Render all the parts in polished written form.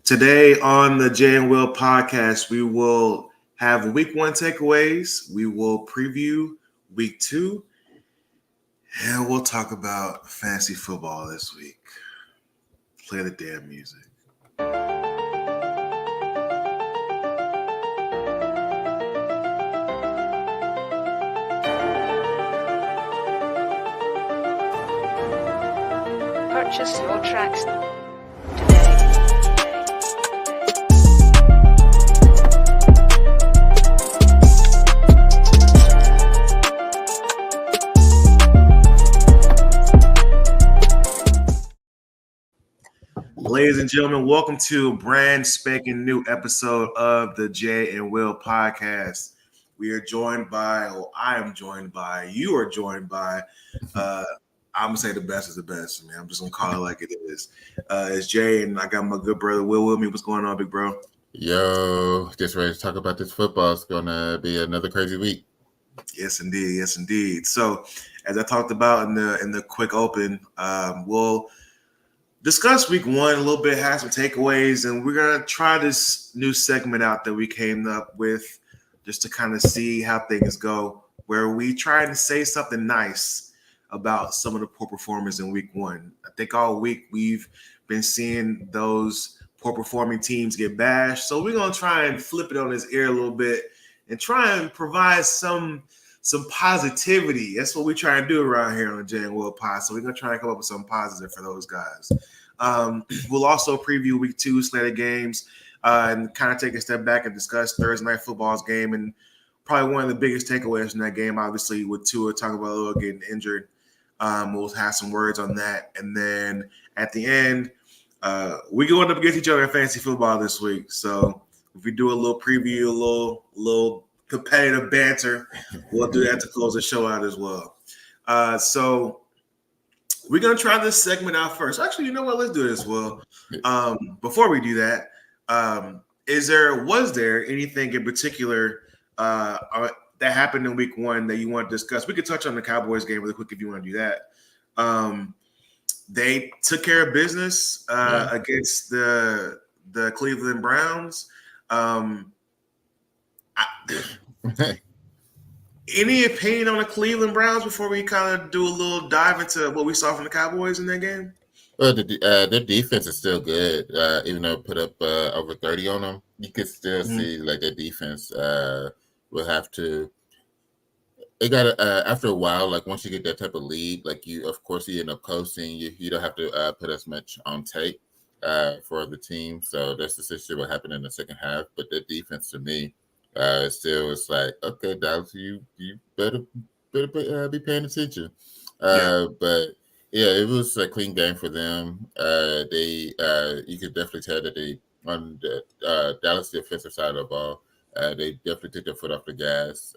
Today on the Jay and Will podcast, we will have week one takeaways. We will preview week two, and we'll talk about fantasy football this week. Play the damn music. Purchase your tracks today. Ladies and gentlemen, welcome to a brand spanking new episode of the Jay and Will podcast. We are joined by, or I am joined by, you are joined by, I'm gonna say the best is the best, man. I'm just gonna call it like it is. It's Jay, and I got my good brother Will with me. What's going on, big bro? Yo, just ready to talk about this football. It's gonna be another crazy week. Yes, indeed. Yes, indeed. So, as I talked about in the quick open, we'll discuss week one a little bit, have some takeaways, and we're gonna try this new segment out that we came up with just to kind of see how things go, where we try to say something nice about some of the poor performers in week one. I think all week we've been seeing those poor performing teams get bashed. So we're gonna try and flip it on his ear a little bit and try and provide some positivity. That's what we try and do around here on the Jay and Will Pod. So we're gonna try and come up with some positive for those guys. We'll also preview week two slate of games and kind of take a step back and discuss Thursday night football's game, and probably one of the biggest takeaways from that game, obviously, with Tua Tagovailoa getting injured. We'll have some words on that, and then at the end, we going up against each other in fantasy football this week. So if we do a little preview, a little competitive banter, we'll do that to close the show out as well. So we're gonna try this segment out first. Actually, you know what? Let's do this. Well, before we do that, was there anything in particular that happened in week one that you want to discuss? We could touch on the Cowboys game really quick if you want to do that. They took care of business against the Cleveland Browns. Any opinion on the Cleveland Browns before we kind of do a little dive into what we saw from the Cowboys in that game? Well, their defense is still good. Even though it put up over 30 on them, you could still see like their defense will have to. It got after a while, like once you get that type of lead, like you end up coasting. You don't have to put as much on tape for the team. So that's essentially what happened in the second half. But the defense, to me, still it's like, okay, Dallas, you better be paying attention. But yeah, it was a clean game for them. You could definitely tell that they on the Dallas defensive side of the ball, they definitely took their foot off the gas.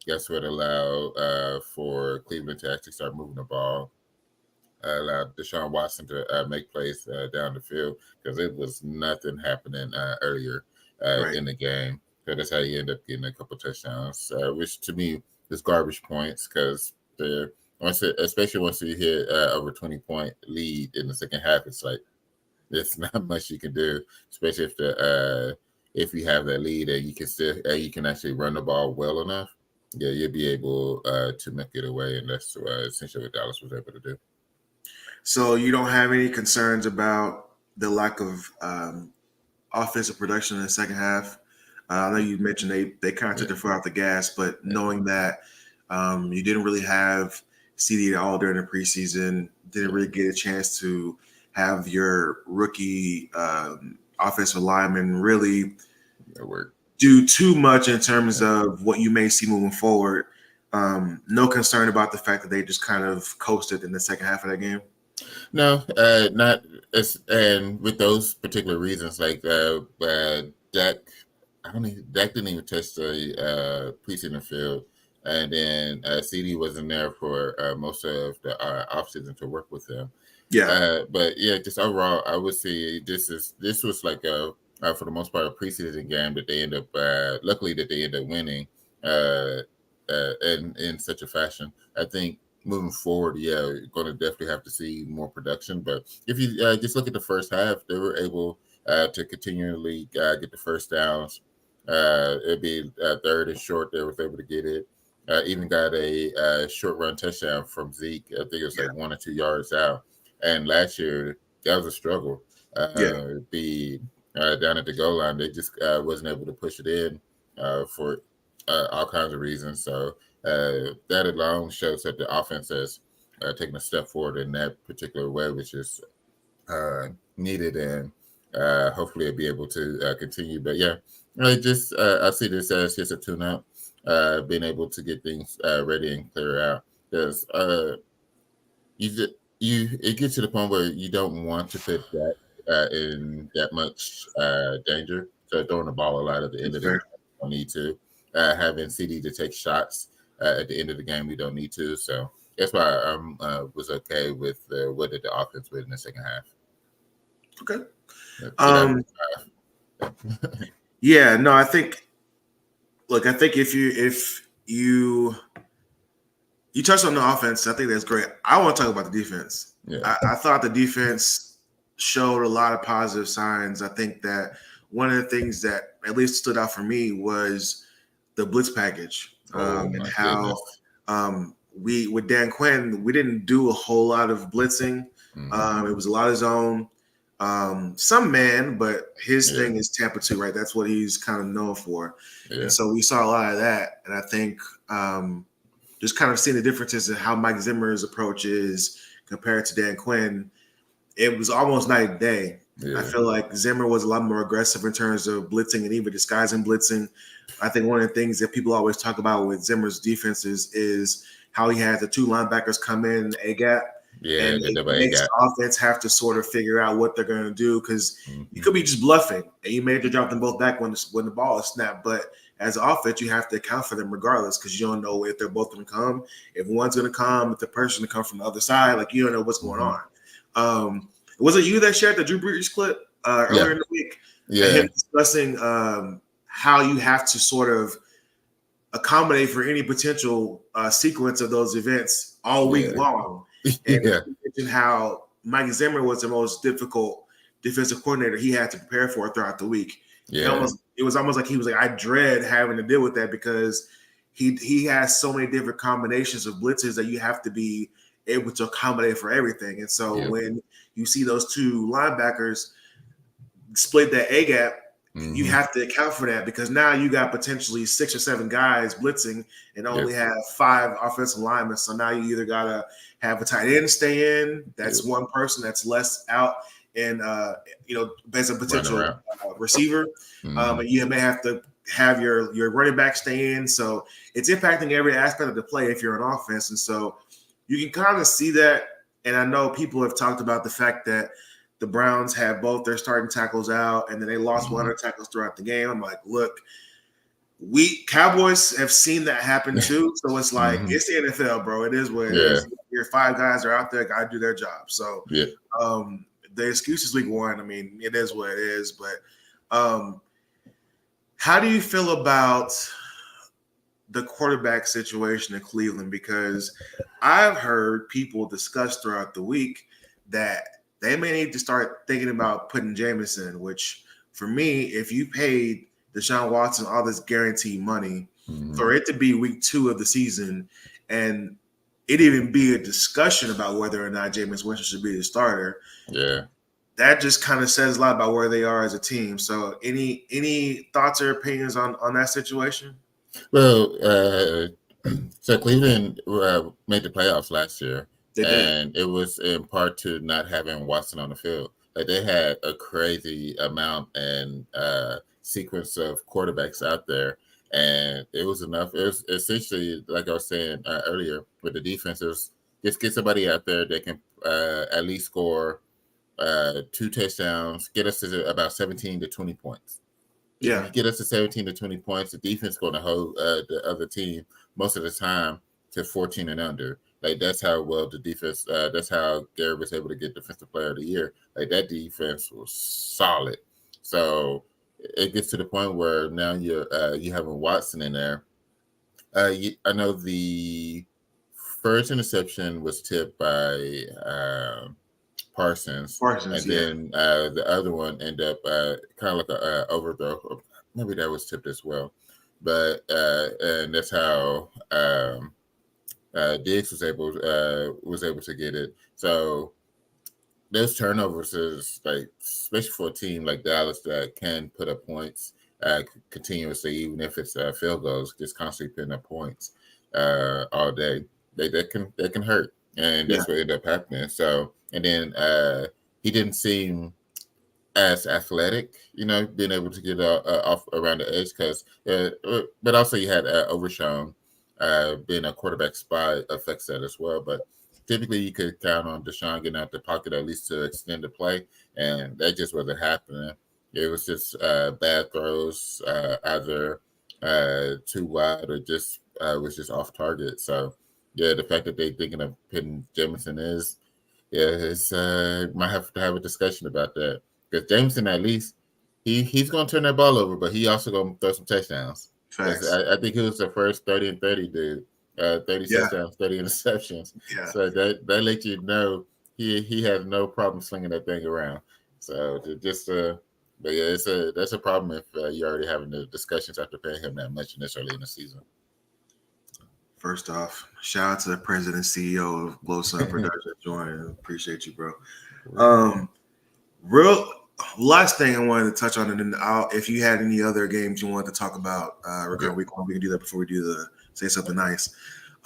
That's what allowed for Cleveland to actually start moving the ball. Allowed Deshaun Watson to make plays down the field because it was nothing happening earlier in the game. So that's how you end up getting a couple touchdowns, which to me is garbage points because especially once you hit over 20-point lead in the second half, it's like there's not much you can do, especially if you have that lead and you can actually run the ball well enough. Yeah, you'll be able to make it away, and that's essentially what Dallas was able to do. So you don't have any concerns about the lack of offensive production in the second half? I know you mentioned they kind of took their foot off the gas, but knowing that you didn't really have CD at all during the preseason, didn't really get a chance to have your rookie offensive lineman really do too much in terms of what you may see moving forward. No concern about the fact that they just kind of coasted in the second half of that game? No, not as, and with those particular reasons, like Dak didn't even touch the preseason field, and then CD wasn't there for most of the offseason to work with him. Yeah, but yeah, just overall, I would say this was like for the most part a preseason game that they end up luckily that they end up winning in such a fashion. I think moving forward, you're going to definitely have to see more production. But if you just look at the first half, they were able to continually get the first downs. It'd be third and short. They was able to get it. Even got a short run touchdown from Zeke. I think it was Yeah. like 1 or 2 yards out. And last year that was a struggle. Yeah. The Down at the goal line, they just wasn't able to push it in for all kinds of reasons. So that alone shows that the offense has taken a step forward in that particular way, which is needed, and hopefully it'll be able to continue. But yeah, I see this as just a tune-up, being able to get things ready and clear out, because you just, it gets to the point where you don't want to put that in that much danger. So throwing the ball a lot at the end That's of the fair. game, we don't need to. Having CD to take shots at the end of the game, we don't need to. So that's why I was okay with what did the offense with in the second half. Okay. So that Yeah, no, I think if you touched on the offense, I think that's great. I want to talk about the defense. yeah, I thought the defense showed a lot of positive signs. I think that one of the things that at least stood out for me was the blitz package, oh and my how goodness. we with Dan Quinn, we didn't do a whole lot of blitzing. Mm-hmm. It was a lot of zone, some man, but his Yeah, thing is Tampa 2, right? That's what he's kind of known for. And yeah, so we saw a lot of that. And I think just kind of seeing the differences in how Mike Zimmer's approach is compared to Dan Quinn, it was almost night and day. I yeah, feel like Zimmer was a lot more aggressive in terms of blitzing and even disguising blitzing. I think one of the things that people always talk about with Zimmer's defenses is how he had the two linebackers come in A gap, yeah. and The it double A makes gap. the offense have to sort of figure out what they're going to do, because you Mm-hmm. could be just bluffing and you may have to drop them both back when the ball is snapped. But as an offense, you have to account for them regardless, because you don't know if they're both going to come, if one's going to come, if the person's going to come from the other side. Like, you don't know what's going Mm-hmm. on. Was it you that shared the Drew Brees clip Yeah, earlier in the week? yeah, Him discussing how you have to sort of accommodate for any potential sequence of those events all week yeah, long. And yeah, he mentioned how Mike Zimmer was the most difficult defensive coordinator he had to prepare for throughout the week. yeah, It was almost like he was like, I dread having to deal with that, because he has so many different combinations of blitzes that you have to be able to accommodate for everything. And so yeah. when you see those two linebackers split that A gap, you Mm-hmm. have to account for that, because now you got potentially 6 or 7 guys blitzing and Yep, only have 5 offensive linemen. So now you either gotta have a tight end stay in. That's yep. one person that's less out, and as a Running potential around. receiver, Mm-hmm. and you may have to have your running back stay in. So it's impacting every aspect of the play if you're an offense, and so you can kind of see that. And I know people have talked about the fact that the Browns had both their starting tackles out, and then they lost Mm-hmm. 100 tackles throughout the game. I'm like, look, we Cowboys have seen that happen too. So it's like, Mm-hmm. it's the NFL, bro. It is what it Yeah, is. Your 5 guys are out there, got to do their job. So yeah. the excuses week 1, I mean, it is what it is. But how do you feel about the quarterback situation in Cleveland? Because I've heard people discuss throughout the week that they may need to start thinking about putting Jameson, which for me, if you paid Deshaun Watson all this guaranteed money Mm-hmm. for it to be week 2 of the season, and it even be a discussion about whether or not Jameis Winston should be the starter, Yeah. that just kind of says a lot about where they are as a team. So any thoughts or opinions on that situation? Well, so Cleveland made the playoffs last year, They did. and it was in part to not having Watson on the field. Like, they had a crazy amount and sequence of quarterbacks out there, and it was enough. It was essentially, like I was saying earlier, with the defenses, just get somebody out there that can at least score 2 touchdowns, get us to about 17 to 20 points. If Yeah. you get us to 17 to 20 points, the defense is going to hold the other team most of the time to 14 and under. Like, that's how well the defense, that's how Garrett was able to get Defensive Player of the Year. Like, that defense was solid. So it gets to the point where now you having Watson in there. I know the first interception was tipped by Parsons. Parsons, And then the other one ended up kind of like a overthrow. Maybe that was tipped as well. But and that's how Diggs was able to get it. So those turnovers is like, especially for a team like Dallas that can put up points continuously, even if it's field goals, just constantly putting up points all day. They can hurt, and yeah, that's what ended up happening. So, and then he didn't seem as athletic, being able to get off around the edge but also you had Overshown being a quarterback spy affects that as well. But typically you could count on Deshaun getting out the pocket at least to extend the play, and that just wasn't happening. It was just bad throws, either too wide or just was just off target. So yeah, the fact that they're thinking of putting Jamison it's might have to have a discussion about that, because Jameson, at least he's going to turn that ball over, but he also going to throw some touchdowns. Because facts. I think he was the first 30-30 dude, 30 Yeah, touchdowns, 30 interceptions. yeah. So that lets you know he has no problem slinging that thing around. So but yeah, that's a problem if you're already having the discussions after paying him that much initially in the season. First off, shout out to the president and CEO of Glow Sun Productions joining. Appreciate you, bro. Real last thing I wanted to touch on, and then if you had any other games you wanted to talk about regarding week one, we can do that before we do the say something nice.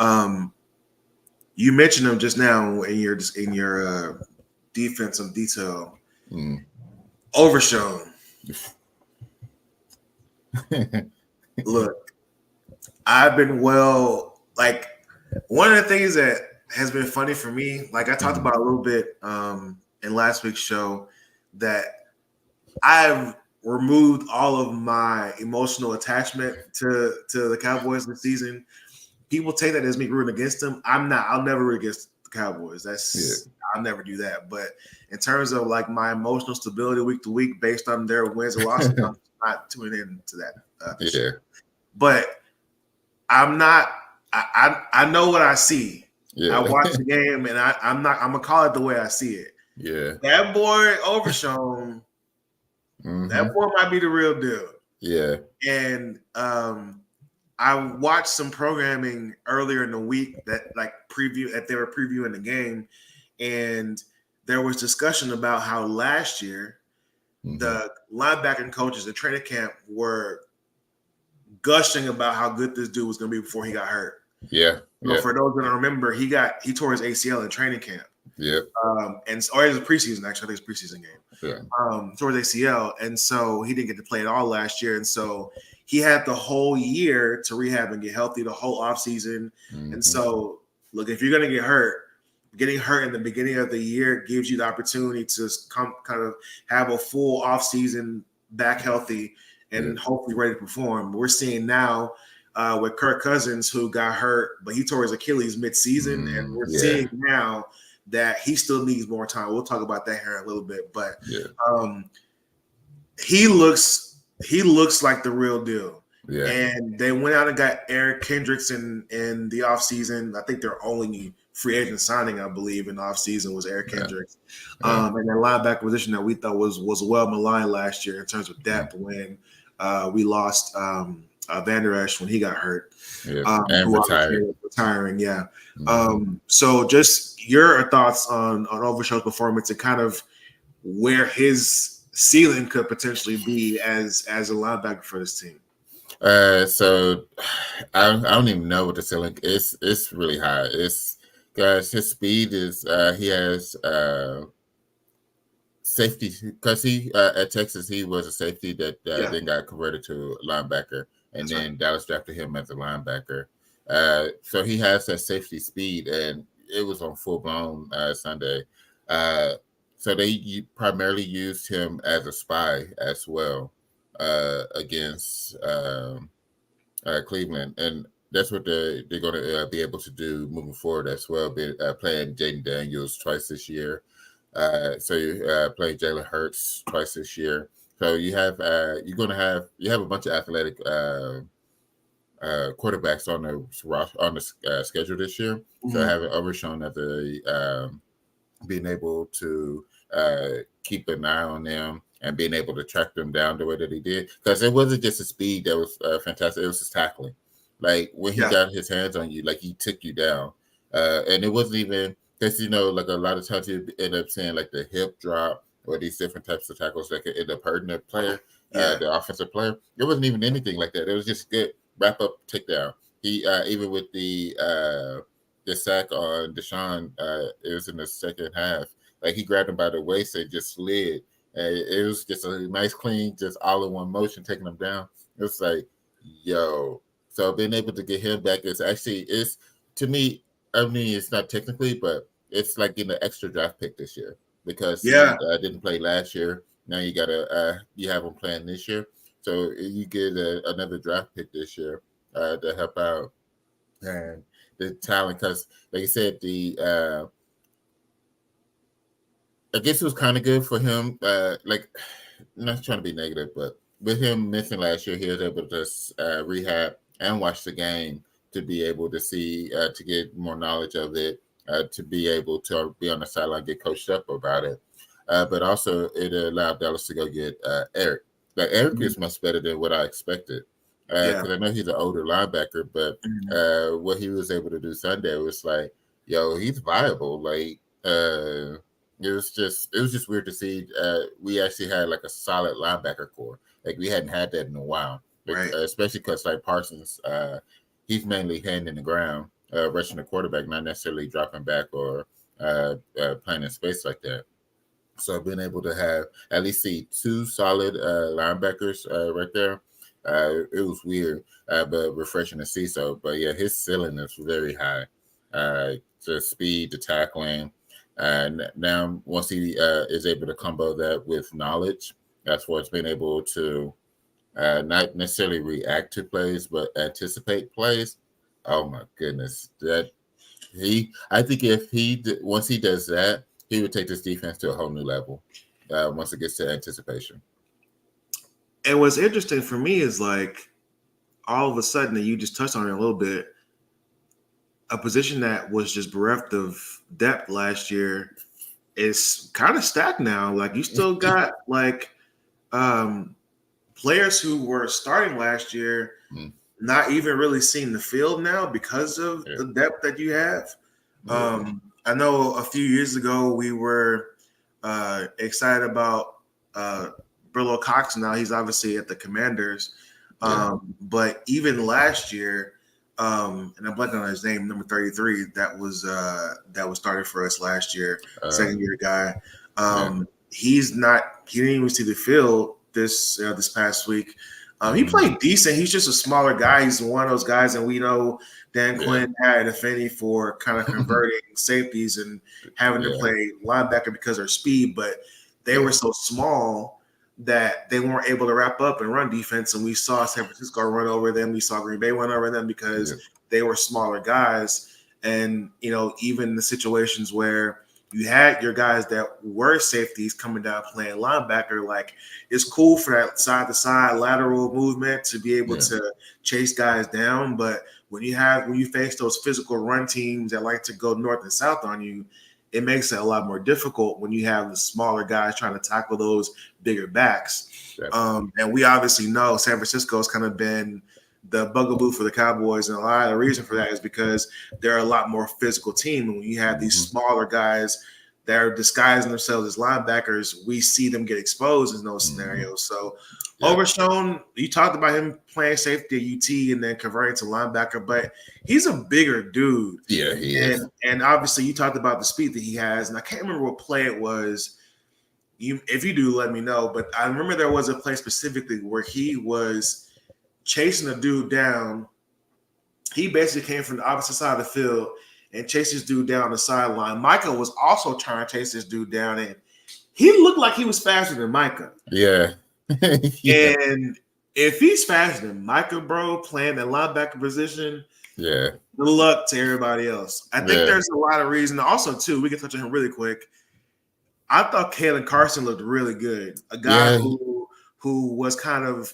You mentioned them just now in your defensive detail. Overshown. Look, I've been like one of the things that has been funny for me, like I talked about a little bit in last week's show, that I've removed all of my emotional attachment to the Cowboys this season. People take that as me rooting against them. I'm not. I'll never root against the Cowboys. I'll never do that. But in terms of like my emotional stability week to week based on their wins and losses, I'm not tuning into that. Shit. But I'm not. I know what I see. Yeah. I watch the game, and I'm gonna call it the way I see it. Yeah. That boy Overshown. That boy might be the real deal. Yeah. And I watched some programming earlier in the week that they were previewing the game, and there was discussion about how last year the linebacking coaches at training camp were gushing about how good this dude was going to be before he got hurt. Yeah. For those that don't remember, he tore his ACL in training camp. Yeah. Or it was a preseason, actually. I think it was preseason game. Yeah. Tore his ACL, and so he didn't get to play at all last year. And so he had the whole year to rehab and get healthy, the whole offseason. And so, look, if you're going to get hurt, getting hurt in the beginning of the year gives you the opportunity to kind of have a full offseason back healthy and hopefully ready to perform. We're seeing now with Kirk Cousins, who got hurt, but he tore his Achilles mid-season, and we're seeing now that he still needs more time. We'll talk about that here in a little bit, but he looks like the real deal. Yeah. And they went out and got Eric Kendricks in the offseason. I think their only free agent signing, I believe, in the offseason was Eric Kendricks. And that linebacker position that we thought was well maligned last year in terms of depth when we lost Van Der Esch when he got hurt. And retiring. So just your thoughts on Overshow's performance and kind of where his ceiling could potentially be as a linebacker for this team. So I don't even know what the ceiling is. It's really high. Guys, his speed is he has safety, because he at Texas he was a safety that then got converted to linebacker, and then Dallas drafted him as a linebacker. So he has that safety speed, and it was on full blown Sunday. So they primarily used him as a spy as well against Cleveland, and that's what they're going to be able to do moving forward as well. Playing Jaden Daniels twice this year, so you play Jalen Hurts twice this year. So you have a bunch of athletic quarterbacks on the schedule this year. So having Overshown at the being able to keep an eye on them and being able to track them down the way that he did. Because it wasn't just his speed that was fantastic; it was his tackling. Like when he Yeah. got his hands on you, like he took you down, and it wasn't even because like a lot of times you end up seeing like the hip drop or these different types of tackles that could end up hurting the player, Yeah. the offensive player. It wasn't even anything like that. It was just good wrap up takedown. He even with the sack on Deshaun, it was in the second half. Like he grabbed him by the waist and just slid. It was just a nice, clean, just all in one motion, taking him down. It was like, yo. So being able to get him back is to me. I mean, it's not technically, but it's like getting an extra draft pick this year because he Yeah. didn't play last year. Now you have him playing this year, so you get another draft pick this year to help out and the talent because, like you said, I guess it was kind of good for him. Like, not trying to be negative, but with him missing last year, he was able to rehab and watch the game to be able to see, to get more knowledge of it, to be able to be on the sideline, get coached up about it. But also, it allowed Dallas to go get Eric. Like, Eric Mhm. is much better than what I expected. Yeah. Because I know he's an older linebacker, but Mhm. what he was able to do Sunday was like, yo, he's viable. Like, it was just weird to see. We actually had like a solid linebacker core. Like we hadn't had that in a while. Like, Right. especially because like Parsons, he's mainly hand in the ground, rushing the quarterback, not necessarily dropping back or playing in space like that. So being able to have at least see two solid linebackers right there, it was weird, but refreshing to see. So, but yeah, his ceiling is very high. The speed, the tackling, and now once he is able to combo that with knowledge, that's what's been able to not necessarily react to plays, but anticipate plays. Oh my goodness, I think if once he does that, he would take this defense to a whole new level. Once it gets to anticipation. And what's interesting for me is like all of a sudden, and you just touched on it a little bit, a position that was just bereft of depth last year is kind of stacked now. Like you still got like um players who were starting last year Mm, not even really seeing the field now because of yeah, the depth that you have. yeah, I know a few years ago we were excited about Brillo Cox. Now he's obviously at the Commanders, yeah. but even last year, and I'm blanking on his name, number 33, that was started for us last year, Uh, second year guy. yeah. He didn't even see the field this past week. He Hmm. played decent. He's just a smaller guy. He's one of those guys, and we know Dan Yeah. Quinn had an affinity for kind of converting safeties and having to Yeah. play linebacker because of their speed, but they Yeah. were so small that they weren't able to wrap up and run defense. And we saw San Francisco run over them. We saw Green Bay run over them because Yeah. they were smaller guys. And, even the situations where you had your guys that were safeties coming down playing linebacker, like it's cool for that side to side lateral movement to be able Yeah. to chase guys down. But when you face those physical run teams that like to go north and south on you, it makes it a lot more difficult when you have the smaller guys trying to tackle those bigger backs. Definitely. And we obviously know San Francisco has kind of been the bugaboo for the Cowboys, and a lot of the reason for that is because they're a lot more physical team. And when you have these Hmm. smaller guys that are disguising themselves as linebackers, we see them get exposed in those Hmm. scenarios. So Yeah. Overshown, you talked about him playing safety at UT and then converting to linebacker, but he's a bigger dude. Yeah. He is. And obviously you talked about the speed that he has, and I can't remember what play it was. If you do, let me know. But I remember there was a play specifically where he was chasing a dude down. He basically came from the opposite side of the field and chased this dude down the sideline. Micah was also trying to chase this dude down, and he looked like he was faster than Micah. Yeah. Yeah. And if he's faster than Micah, bro, playing the linebacker position, Yeah. good luck to everybody else. I think Yeah. there's a lot of reason. Also, too, we can touch on him really quick. I thought Kalen Carson looked really good. A guy Yeah. who was kind of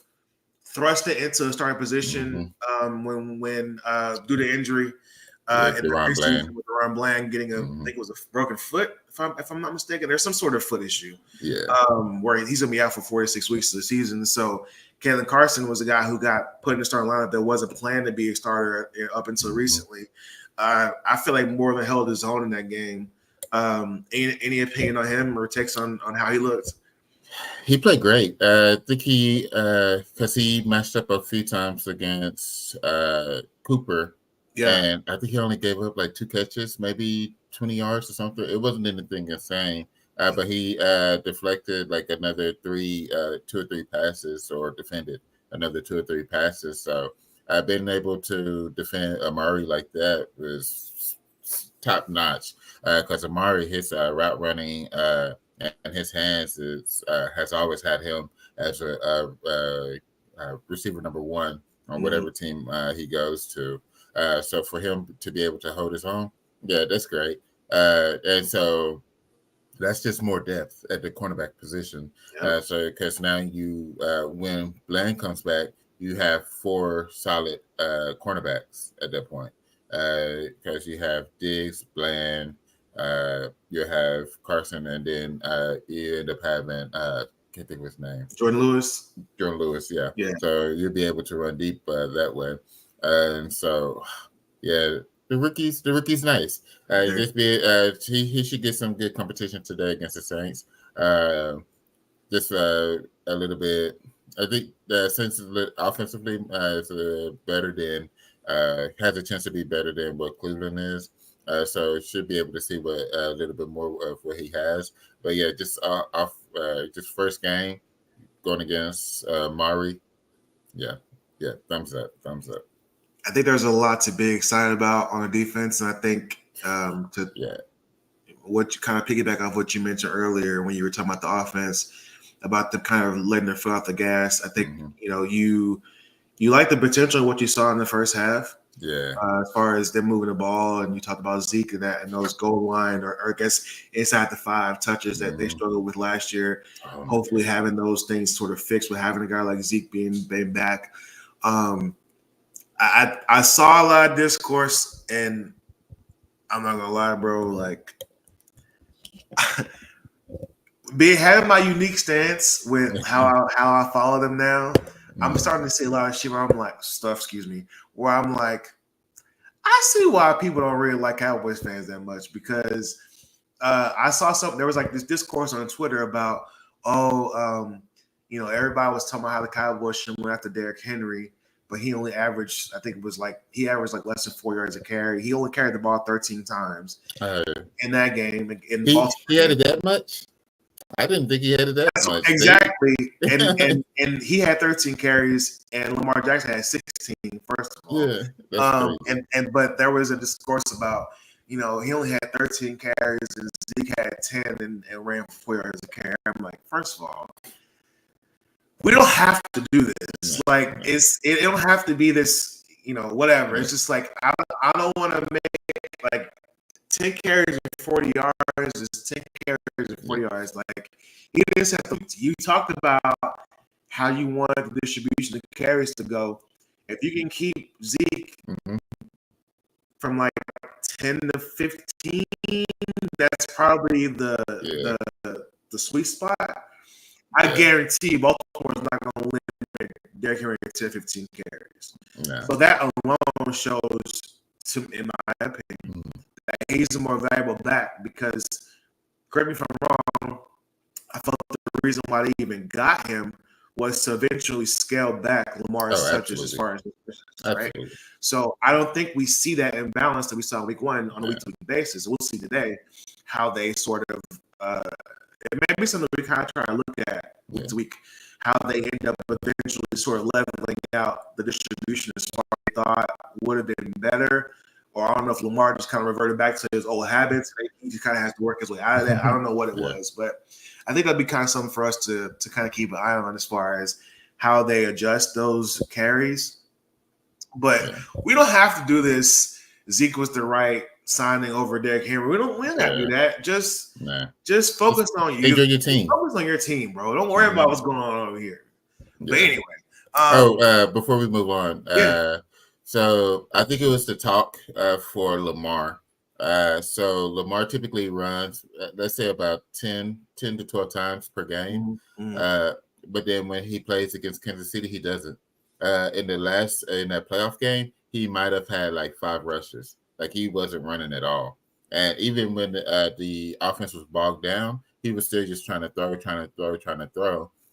thrusted into a starting position Hmm. when due to injury. with in the Deron preseason Bland. with Deron Bland getting I think it was a broken foot, if I'm not mistaken. There's some sort of foot issue. Yeah. Where he's gonna be out for 4 to 6 weeks of the season. So Kalen Carson was a guy who got put in the starting lineup that wasn't planned to be a starter up until recently. I feel like Moreland held his own in that game. Any opinion on him or takes on how he looked? He played great. I think because he matched up a few times against Cooper. Yeah. And I think he only gave up like 2 catches, maybe 20 yards or something. It wasn't anything insane. But he deflected like another 2 or 3 passes, or defended another 2 or 3 passes. So being able to defend Amari like that was top notch. Because Amari, his route running and his hands has always had him as a receiver number 1 on whatever team he goes to. So for him to be able to hold his own, yeah, that's great. And so that's just more depth at the cornerback position. Yep. So because now you, when Bland comes back, you have 4 solid cornerbacks at that point. Because you have Diggs, Bland, you have Carson, and then you end up having can't think of his name. Jordan Lewis, yeah. Yeah. So you'll be able to run deep that way. And so, yeah, the rookie's nice. Just be he should get some good competition today against the Saints. Just a little bit. I think the Saints offensively is better than has a chance to be better than what Cleveland is. So should be able to see what a little bit more of what he has. But yeah, just off just first game going against Mari. Yeah, thumbs up. I think there's a lot to be excited about on the defense, and I think what you kind of piggyback off what you mentioned earlier when you were talking about the offense, about them kind of letting their foot off the gas. I think you like the potential of what you saw in the first half. Yeah. As far as them moving the ball, and you talked about Zeke and that, and those goal line or I guess inside the 5 touches that they struggled with last year. Hopefully, having those things sort of fixed with having a guy like Zeke being back. I saw a lot of discourse, and I'm not gonna lie, bro. Like, having my unique stance with how I follow them now, I'm starting to see a lot of shit where I'm like where I'm like, I see why people don't really like Cowboys fans that much, because I saw something. There was like this discourse on Twitter about everybody was talking about how the Cowboys should went after Derrick Henry. But he only averaged, I think it was like, he averaged like less than 4 yards a carry. He only carried the ball 13 times in that game. He had it that much? I didn't think he had it that much. Exactly. and he had 13 carries, and Lamar Jackson had 16, first of all. Yeah, that's crazy. But there was a discourse about, he only had 13 carries, and Zeke had 10 and ran for 4 yards a carry. I'm like, first of all, we don't have to do this. Like, it don't have to be this, whatever. It's just like, I don't want to make like 10 carries and 40 yards is 10 carries and 40 yards. Like, you just have to. You talked about how you want the distribution of carries to go. If you can keep Zeke from like 10 to 15, that's probably the sweet spot. I guarantee Baltimore is not going to limit Derrick Henry to 15 carries. No. So that alone shows, in my opinion, that he's a more valuable back, because, correct me if I'm wrong, I felt the reason why they even got him was to eventually scale back Lamar's touches as far as his positions, right? So I don't think we see that imbalance that we saw week 1 on a week-to-week basis. We'll see today how they sort of it may be something we kind of try to look at week to week, how they end up eventually sort of leveling out the distribution as far as they thought would have been better. Or I don't know if Lamar just kind of reverted back to his old habits. He just kind of has to work his way out of that. I don't know what it was, but I think that'd be kind of something for us to kind of keep an eye on as far as how they adjust those carries. But we don't have to do this. Zeke was the right signing over Derrick Henry. We don't have to do that. Just focus on you. Enjoy your team. Focus on your team, bro. Don't worry about what's going on over here. But anyway. Before we move on, So I think it was the talk for Lamar. So Lamar typically runs, let's say about 10 to 12 times per game. Mm-hmm. Uh, but then when he plays against Kansas City, he doesn't. In that playoff game, he might have had like 5 rushes. Like he wasn't running at all. And even when the offense was bogged down, he was still just trying to throw,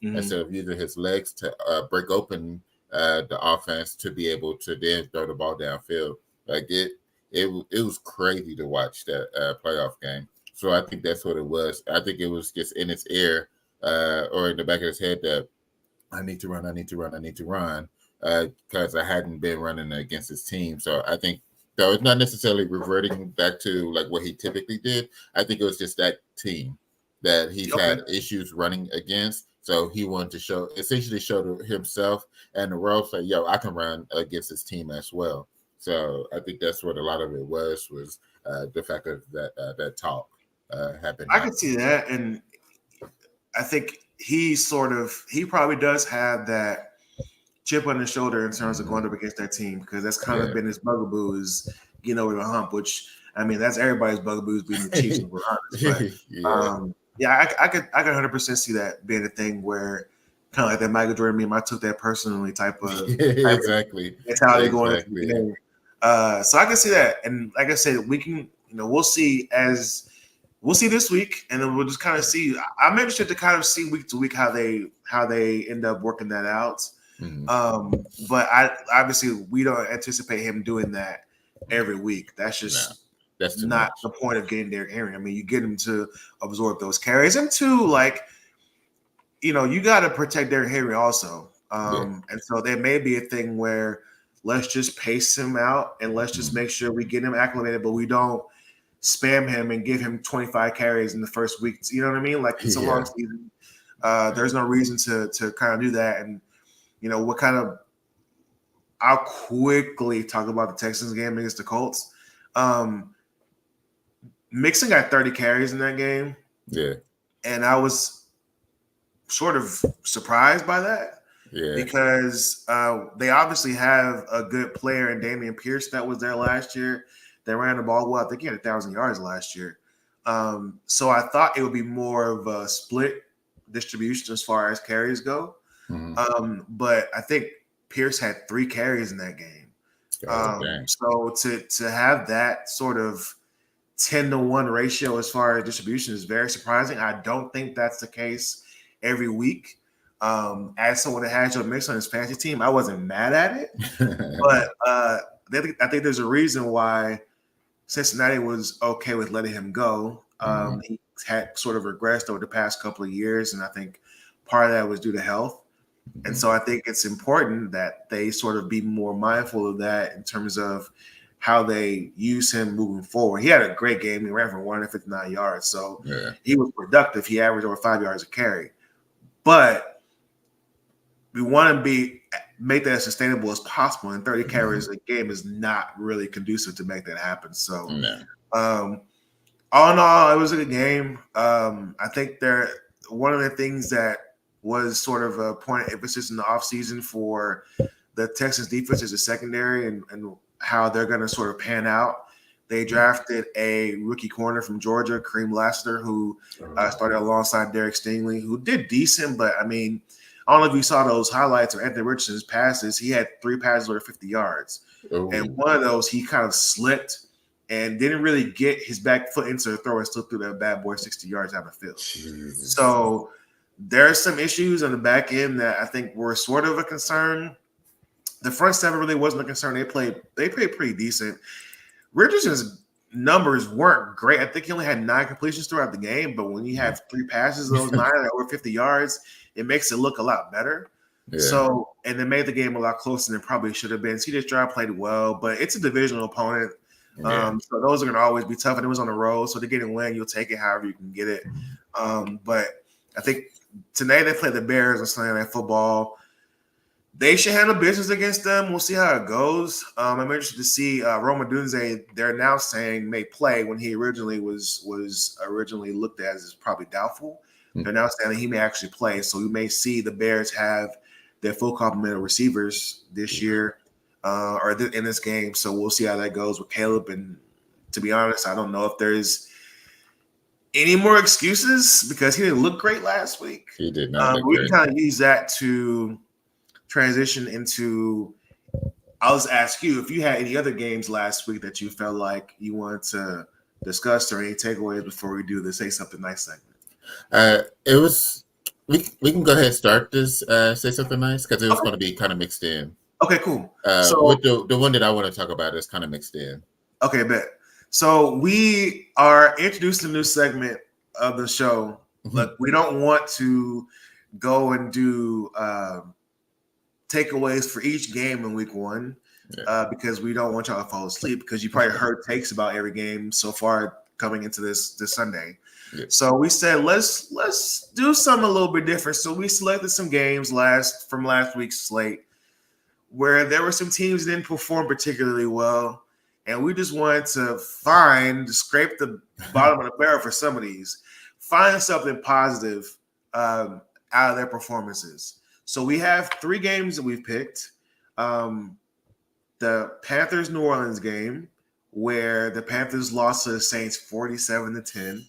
Mm-hmm. instead of using his legs to break open the offense to be able to then throw the ball downfield. Like it was crazy to watch that playoff game. So I think that's what it was. I think it was just in his ear or in the back of his head that I need to run, I need to run, I need to run because I hadn't been running against his team. So I think though it's not necessarily reverting back to like what he typically did. I think it was just that team that he's Okay. had issues running against. So he wanted to essentially show to himself and the world, say, yo, I can run against this team as well. So I think that's what a lot of it was the fact that that talk happened. I can see that, and I think he probably does have that chip on his shoulder in terms of going up against that team, because that's kind of been his bugaboo, is getting over the hump, which I mean that's everybody's bugaboo, is beating the Chiefs, if we're honest. But I could 100% see that being a thing where kind of like that Michael Jordan meme, I took that personally type of exactly. mentality going into the game. So I can see that, and like I said, we can we'll see this week, and then we'll just kind of see. I'm interested to kind of see week to week how they end up working that out. Mm-hmm. But obviously we don't anticipate him doing that every week. That's just that's not the point of getting Derrick Henry. I mean, you get him to absorb those carries, and two, like you got to protect Derrick Henry also. And so there may be a thing where let's just pace him out and let's just make sure we get him acclimated, but we don't spam him and give him 25 carries in the first week. You know what I mean? Like it's a long season. There's no reason to kind of do that. And I'll quickly talk about the Texans game against the Colts. Mixon got 30 carries in that game. Yeah. And I was sort of surprised by that. Yeah. Because they obviously have a good player in Dameon Pierce that was there last year. They ran the ball well. I think he had 1,000 yards last year. So I thought it would be more of a split distribution as far as carries go. Mm-hmm. But I think Pierce had 3 carries in that game. So to have that sort of 10-to-1 ratio as far as distribution is very surprising. I don't think that's the case every week. As someone that has Joe Mixon on his fantasy team, I wasn't mad at it. But I think there's a reason why Cincinnati was okay with letting him go. He had sort of regressed over the past couple of years, and I think part of that was due to health. And so I think it's important that they sort of be more mindful of that in terms of how they use him moving forward. He had a great game. He ran for 159 yards, so he was productive. He averaged over 5 yards a carry. But we want to make that as sustainable as possible, and 30 carries a game is not really conducive to make that happen. So, all in all, it was a good game. I think one of the things that was sort of a point of emphasis in the offseason for the Texans defense is the secondary and how they're going to sort of pan out. They drafted a rookie corner from Georgia, Kareem Lassiter, who started alongside Derek Stingley, who did decent. But, I mean, I don't know if you saw those highlights of Anthony Richardson's passes. He had 3 passes over 50 yards. And one of those, he kind of slipped and didn't really get his back foot into the throw and still threw that bad boy 60 yards out of the field. Jesus. So there are some issues on the back end that I think were sort of a concern. The front seven really wasn't a concern. They played pretty decent. Richardson's numbers weren't great. I think he only had 9 completions throughout the game, but when you have 3 passes, those 9 are over 50 yards, it makes it look a lot better. Yeah. So, and it made the game a lot closer than it probably should have been. C.J. Stroud played well, but it's a divisional opponent. So those are going to always be tough, and it was on the road. So to get a win, you'll take it however you can get it. But I think tonight they play the Bears on Sunday Night Football. They should handle business against them. We'll see how it goes. I'm interested to see Rome Odunze. They're now saying may play when he originally was originally looked at as probably doubtful. They're now saying that he may actually play. So we may see the Bears have their full complement of receivers this year. in this game. So we'll see how that goes with Caleb. And to be honest, I don't know if there's any more excuses because he didn't look great last week. He did not look We can great. kind of use that to transition into. I'll just ask you if you had any other games last week that you felt like you wanted to discuss or any takeaways before we do the Say Something Nice segment. It was. We can go ahead and start this. Say something nice because it was Okay. going to be kind of mixed in. Okay, cool. With the one that I want to talk about is kind of mixed in. Okay, bet. So we are introducing a new segment of the show. Look, we don't want to go and do takeaways for each game in week one because we don't want y'all to fall asleep because you probably heard takes about every game so far coming into this Sunday. Yeah. So we said let's do something a little bit different. So we selected some games from last week's slate where there were some teams that didn't perform particularly well. And we just wanted to scrape the bottom of the barrel for some of these, find something positive out of their performances. So we have 3 games that we've picked. The Panthers-New Orleans game, where the Panthers lost to the Saints 47-10.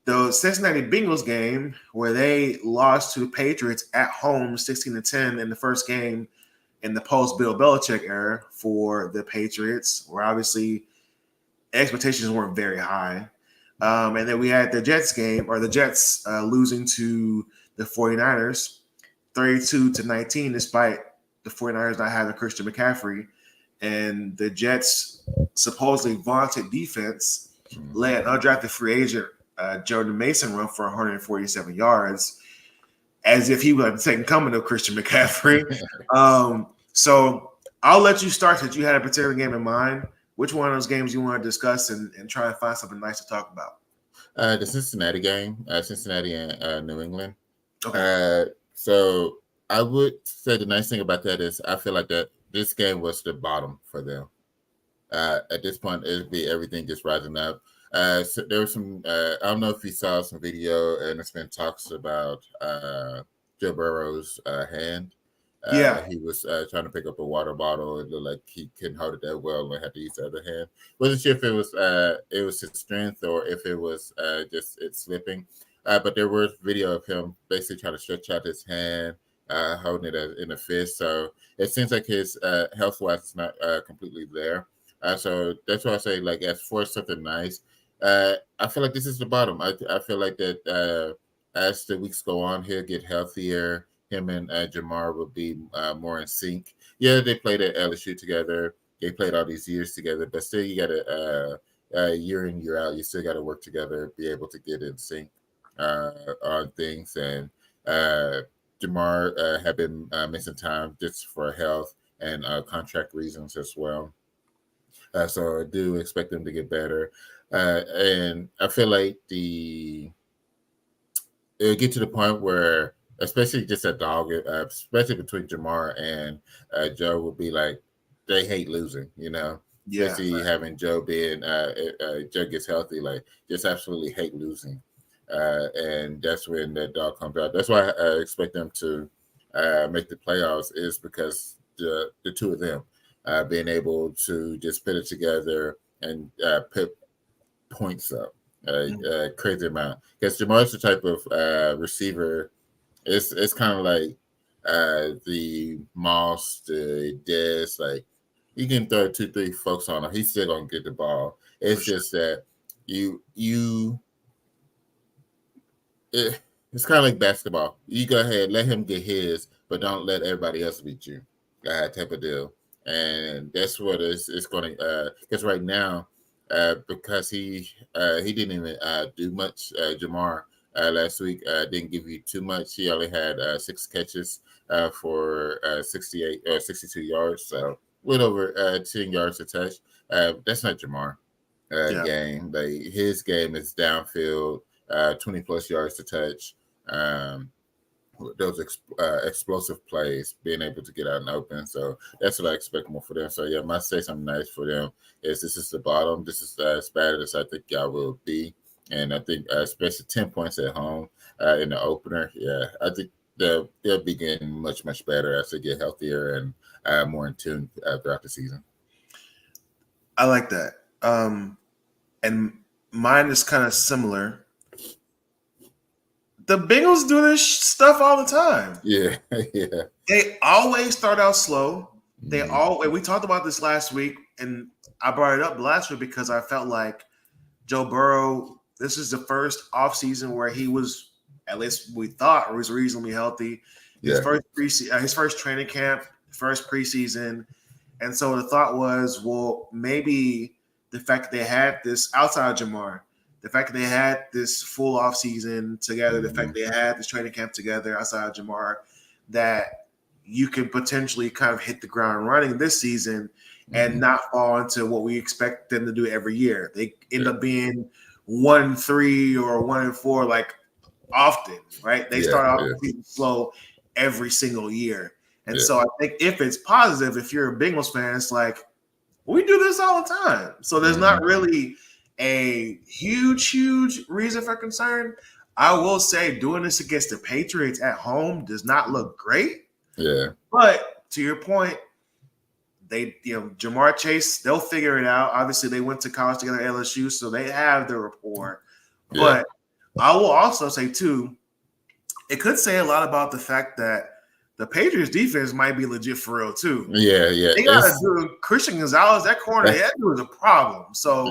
The Cincinnati Bengals game, where they lost to the Patriots at home 16-10 in the first game in the post-Bill Belichick era for the Patriots, where obviously expectations weren't very high. And then we had the Jets game, or the Jets losing to the 49ers 32-19, despite the 49ers not having Christian McCaffrey. And the Jets' supposedly vaunted defense let undrafted free agent Jordan Mason run for 147 yards, as if he was the second coming of Christian McCaffrey. So I'll let you start since you had a particular game in mind. Which one of those games you want to discuss and try and find something nice to talk about? The Cincinnati game, Cincinnati and New England. Okay. So I would say the nice thing about that is I feel like that this game was the bottom for them. At this point, it'd be everything just rising up. So there was some. I don't know if you saw some video, and it's been talks about Joe Burrow's hand. He was trying to pick up a water bottle. It looked like he couldn't hold it that well and had to use the other hand. Wasn't sure if it was his strength or if it was just it slipping. But there was video of him basically trying to stretch out his hand, holding it in a fist. So it seems like his health-wise is not completely there. So that's why I say, like, as for something nice, I feel like this is the bottom. I feel like that as the weeks go on, he'll get healthier. Him and Jamar will be more in sync. Yeah, they played at LSU together. They played all these years together, but still, you got to year in, year out, you still got to work together, be able to get in sync on things. And Jamar had been missing time just for health and contract reasons as well. So I do expect them to get better. And I feel like it'll get to the point where, especially just a dog, especially between Jamar and Joe, will be like, they hate losing, especially having Joe being, Joe gets healthy, like just absolutely hate losing. And that's when the dog comes out. That's why I expect them to make the playoffs, is because the two of them being able to just put it together and put points up crazy amount. Because Jamar's the type of receiver. It's kind of like the Moss, the Dez. Like, you can throw 2-3 folks on him, he's still gonna get the ball. It's just that it's kind of like basketball. You go ahead, let him get his, but don't let everybody else beat you. Type of deal. And that's what it's going to. Because right now, because he didn't even do much. Jamar last week didn't give you too much. He only had 6 catches for 68 or 62 yards, so went over 10 yards a touch. That's not Jamar game. Like, his game is downfield, 20 plus yards to touch. Those explosive plays, being able to get out and open. So that's what I expect more for them. So yeah, my say something nice for them is this is the bottom. This is as bad as I think y'all will be. And I think especially 10 points at home in the opener. Yeah, I think they'll be getting much better as they get healthier and more in tune throughout the season. I like that. And mine is kind of similar. The Bengals do this stuff all the time. Yeah, yeah. They always start out slow. They Mhm. all we talked about this last week, and I brought it up last week because I felt like Joe Burrow. This is the first offseason where he was, at least we thought, was reasonably healthy. His Yeah. his first training camp, first preseason, and so the thought was, well, maybe the fact that they had this outside of Jamar, the fact that they had this full off season together, the fact that they had this training camp together outside of Jamar, that you can potentially kind of hit the ground running this season and not fall into what we expect them to do every year. They end up being 1-3 or 1-4, like often, right? They start off the season slow every single year. And so I think if it's positive, if you're a Bengals fan, it's like, we do this all the time. So there's not really a huge reason for concern. I will say doing this against the Patriots at home does not look great. Yeah. But to your point, they, Jamar Chase, they'll figure it out. Obviously, they went to college together at LSU, so they have the rapport. Yeah. But I will also say, too, it could say a lot about the fact that the Patriots defense might be legit for real, too. Yeah, yeah. They got to do Christian Gonzalez, that corner, that dude is a problem. So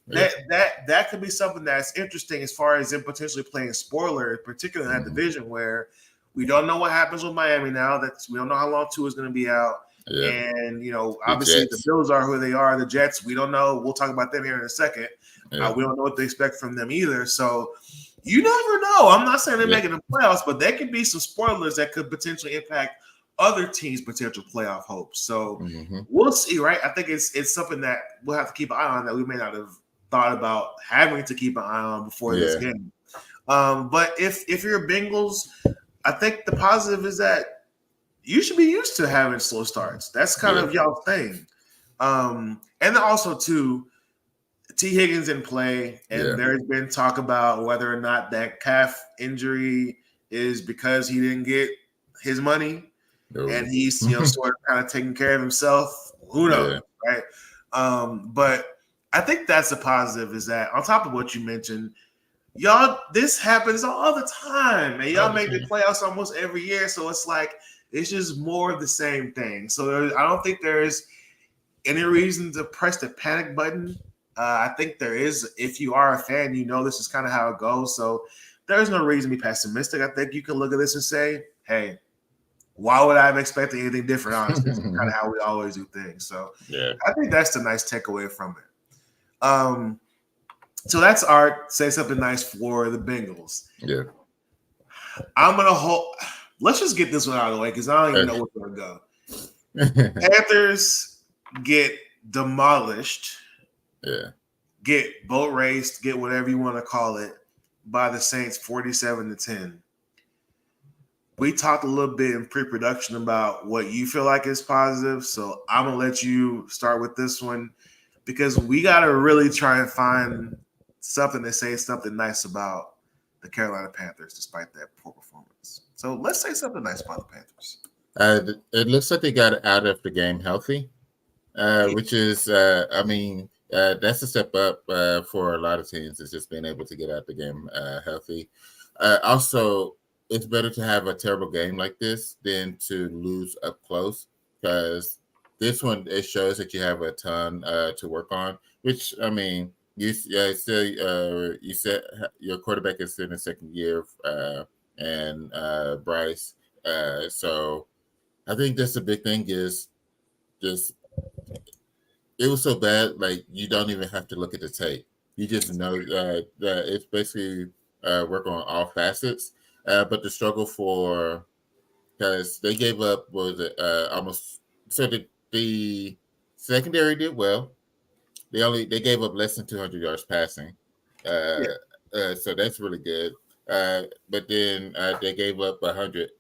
that could be something that's interesting as far as them potentially playing spoiler, particularly in that division where we don't know what happens with Miami now. We don't know how long Tua is going to be out. Yeah. And, obviously the Bills are who they are. The Jets, we don't know. We'll talk about them here in a second. Yeah. We don't know what to expect from them either. So you never know. I'm not saying they're making the playoffs, but there could be some spoilers that could potentially impact other teams' potential playoff hopes. So we'll see, right? I think it's something that we'll have to keep an eye on that we may not have thought about having to keep an eye on before this game. But if you're Bengals, I think the positive is that you should be used to having slow starts. That's kind of y'all's thing. And then also, too, T. Higgins in play, and there's been talk about whether or not that calf injury is because he didn't get his money and he's sort of kind of taking care of himself. Who knows, right? But I think that's the positive is that on top of what you mentioned, y'all, this happens all the time, and y'all make the playoffs almost every year. So it's like it's just more of the same thing. So I don't think there's any reason to press the panic button. I think there is. If you are a fan, this is kind of how it goes. So there's no reason to be pessimistic. I think you can look at this and say, hey, why would I have expected anything different? Honestly, this is kind of how we always do things. So I think that's the nice takeaway from it. So that's our say something nice for the Bengals. Yeah. I'm going to hold. Let's just get this one out of the way because I don't even know where to go. Panthers get demolished. Yeah. Get boat raced, get whatever you want to call it, by the Saints 47-10. We talked a little bit in pre-production about what you feel like is positive. So I'm going to let you start with this one because we got to really try and find something to say something nice about the Carolina Panthers despite that poor performance. So let's say something nice about the Panthers. It looks like they got out of the game healthy, which is, that's a step up for a lot of teams. It's just being able to get out the game healthy. Also, it's better to have a terrible game like this than to lose up close because this one, it shows that you have a ton to work on, which, you said your quarterback is in his second year and Bryce. So I think that's the big thing is just it was so bad, like you don't even have to look at the tape. You just know that it's basically work on all facets. But the struggle for because they gave up almost so the secondary did well. They gave up less than 200 yards passing, so that's really good. But then they gave up 100.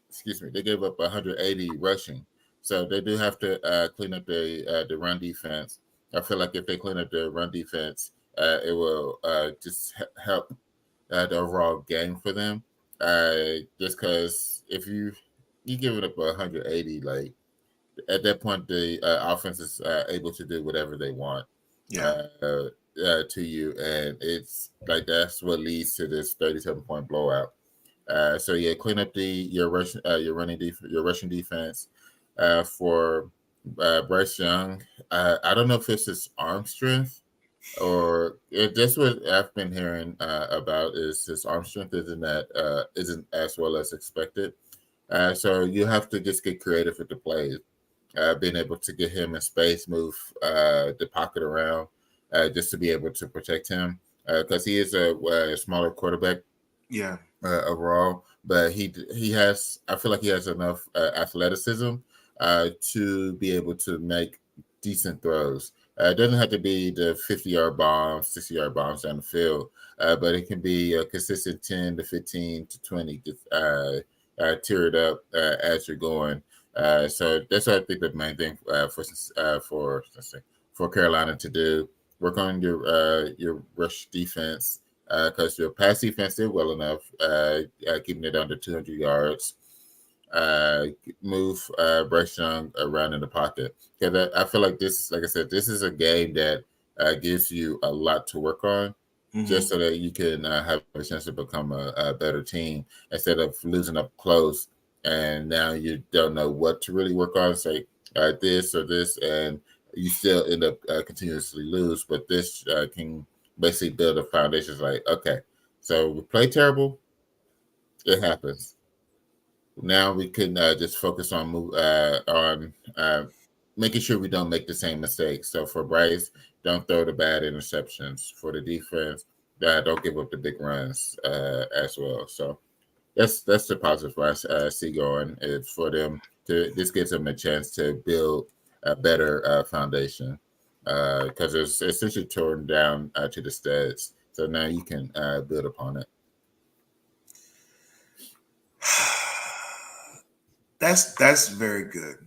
Excuse me, they gave up 180 rushing. So they do have to clean up the run defense. I feel like if they clean up the run defense, it will just help the overall game for them. Just because if you give it up 180, like at that point, the offense is able to do whatever they want Yeah. to you, and it's like that's what leads to this 37-point blowout. So yeah, clean up your rushing defense for Bryce Young. I don't know if it's his arm strength or that's what I've been hearing about is his arm strength isn't as well as expected. So you have to just get creative with the plays, being able to get him in space, move the pocket around, just to be able to protect him because he is a smaller quarterback Yeah. overall, but he has. I feel like he has enough athleticism to be able to make decent throws. It doesn't have to be the 50-yard bombs, 60-yard bombs down the field, but it can be a consistent 10 to 15 to 20 tear it up as you're going. So that's what I think the main thing for Carolina to do. Work on your rush defense because your pass defense did well enough, keeping it under 200 yards. Move Bryce Young around in the pocket. Because I feel like this, like I said, this is a game that gives you a lot to work on, just so that you can have a chance to become a better team instead of losing up close. And now you don't know what to really work on. Say this or this, and you still end up continuously lose. But this can basically build a foundation. It's like, okay, so we play terrible. It happens. Now we can just focus on making sure we don't make the same mistakes. So for Bryce, don't throw the bad interceptions. For the defense, don't give up the big runs as well. So that's the positive I see going. It's for them to this gives them a chance to build a better foundation because it's essentially torn down to the studs. So now you can build upon it. That's very good.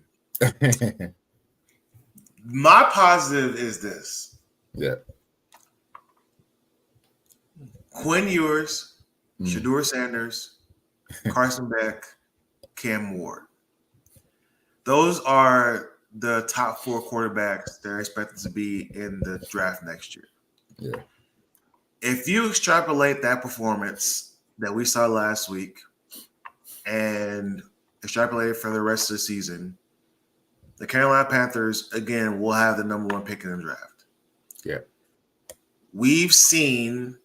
My positive is this. Yeah. Quinn Ewers, Shedeur Sanders, Carson Beck, Cam Ward. Those are the top 4 quarterbacks that are expected to be in the draft next year. Yeah. If you extrapolate that performance that we saw last week and extrapolate it for the rest of the season, the Carolina Panthers, again, will have the number 1 pick in the draft. Yeah. We've seen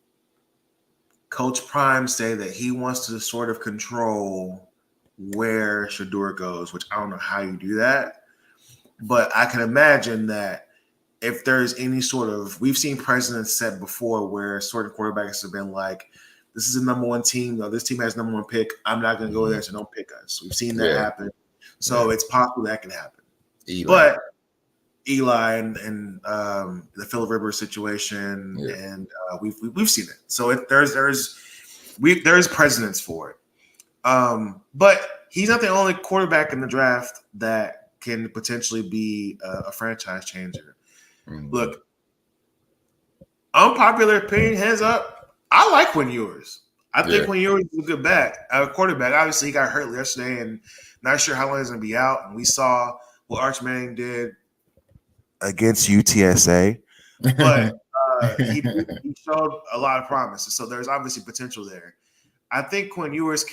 Coach Prime say that he wants to sort of control where Shedeur goes, which I don't know how you do that. But I can imagine that if there's any sort of – we've seen precedents set before where certain quarterbacks have been like, this is the number 1 team. No, this team has number 1 pick. I'm not going to go there, so don't pick us. We've seen that happen. So it's possible that can happen. But Eli and the Phillip Rivers situation, and we've seen it. So there's precedence for it. But he's not the only quarterback in the draft that can potentially be a franchise changer. Look, unpopular opinion, hands up. I like Quinn Ewers. I think Quinn Ewers is a good quarterback. Obviously, he got hurt yesterday, and not sure how long he's going to be out. And we saw what Arch Manning did against UTSA, but he showed a lot of promise. So there's obviously potential there. I think Quinn Ewers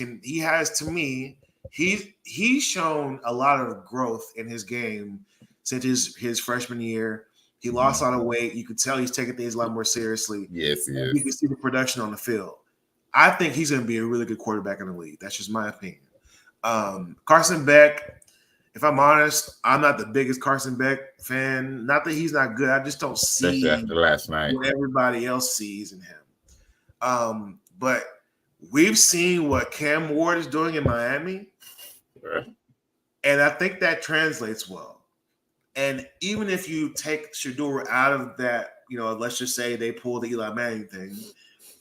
he's shown a lot of growth in his game since his freshman year. He lost a lot of weight. You could tell he's taking things a lot more seriously. Yes, he is. You can see the production on the field. I think he's going to be a really good quarterback in the league. That's just my opinion. Carson Beck, if I'm honest, I'm not the biggest Carson Beck fan. Not that he's not good. I just don't see after last night what everybody else sees in him. But we've seen what Cam Ward is doing in Miami, and I think that translates well. And even if you take Shedeur out of that, let's just say they pull the Eli Manning thing,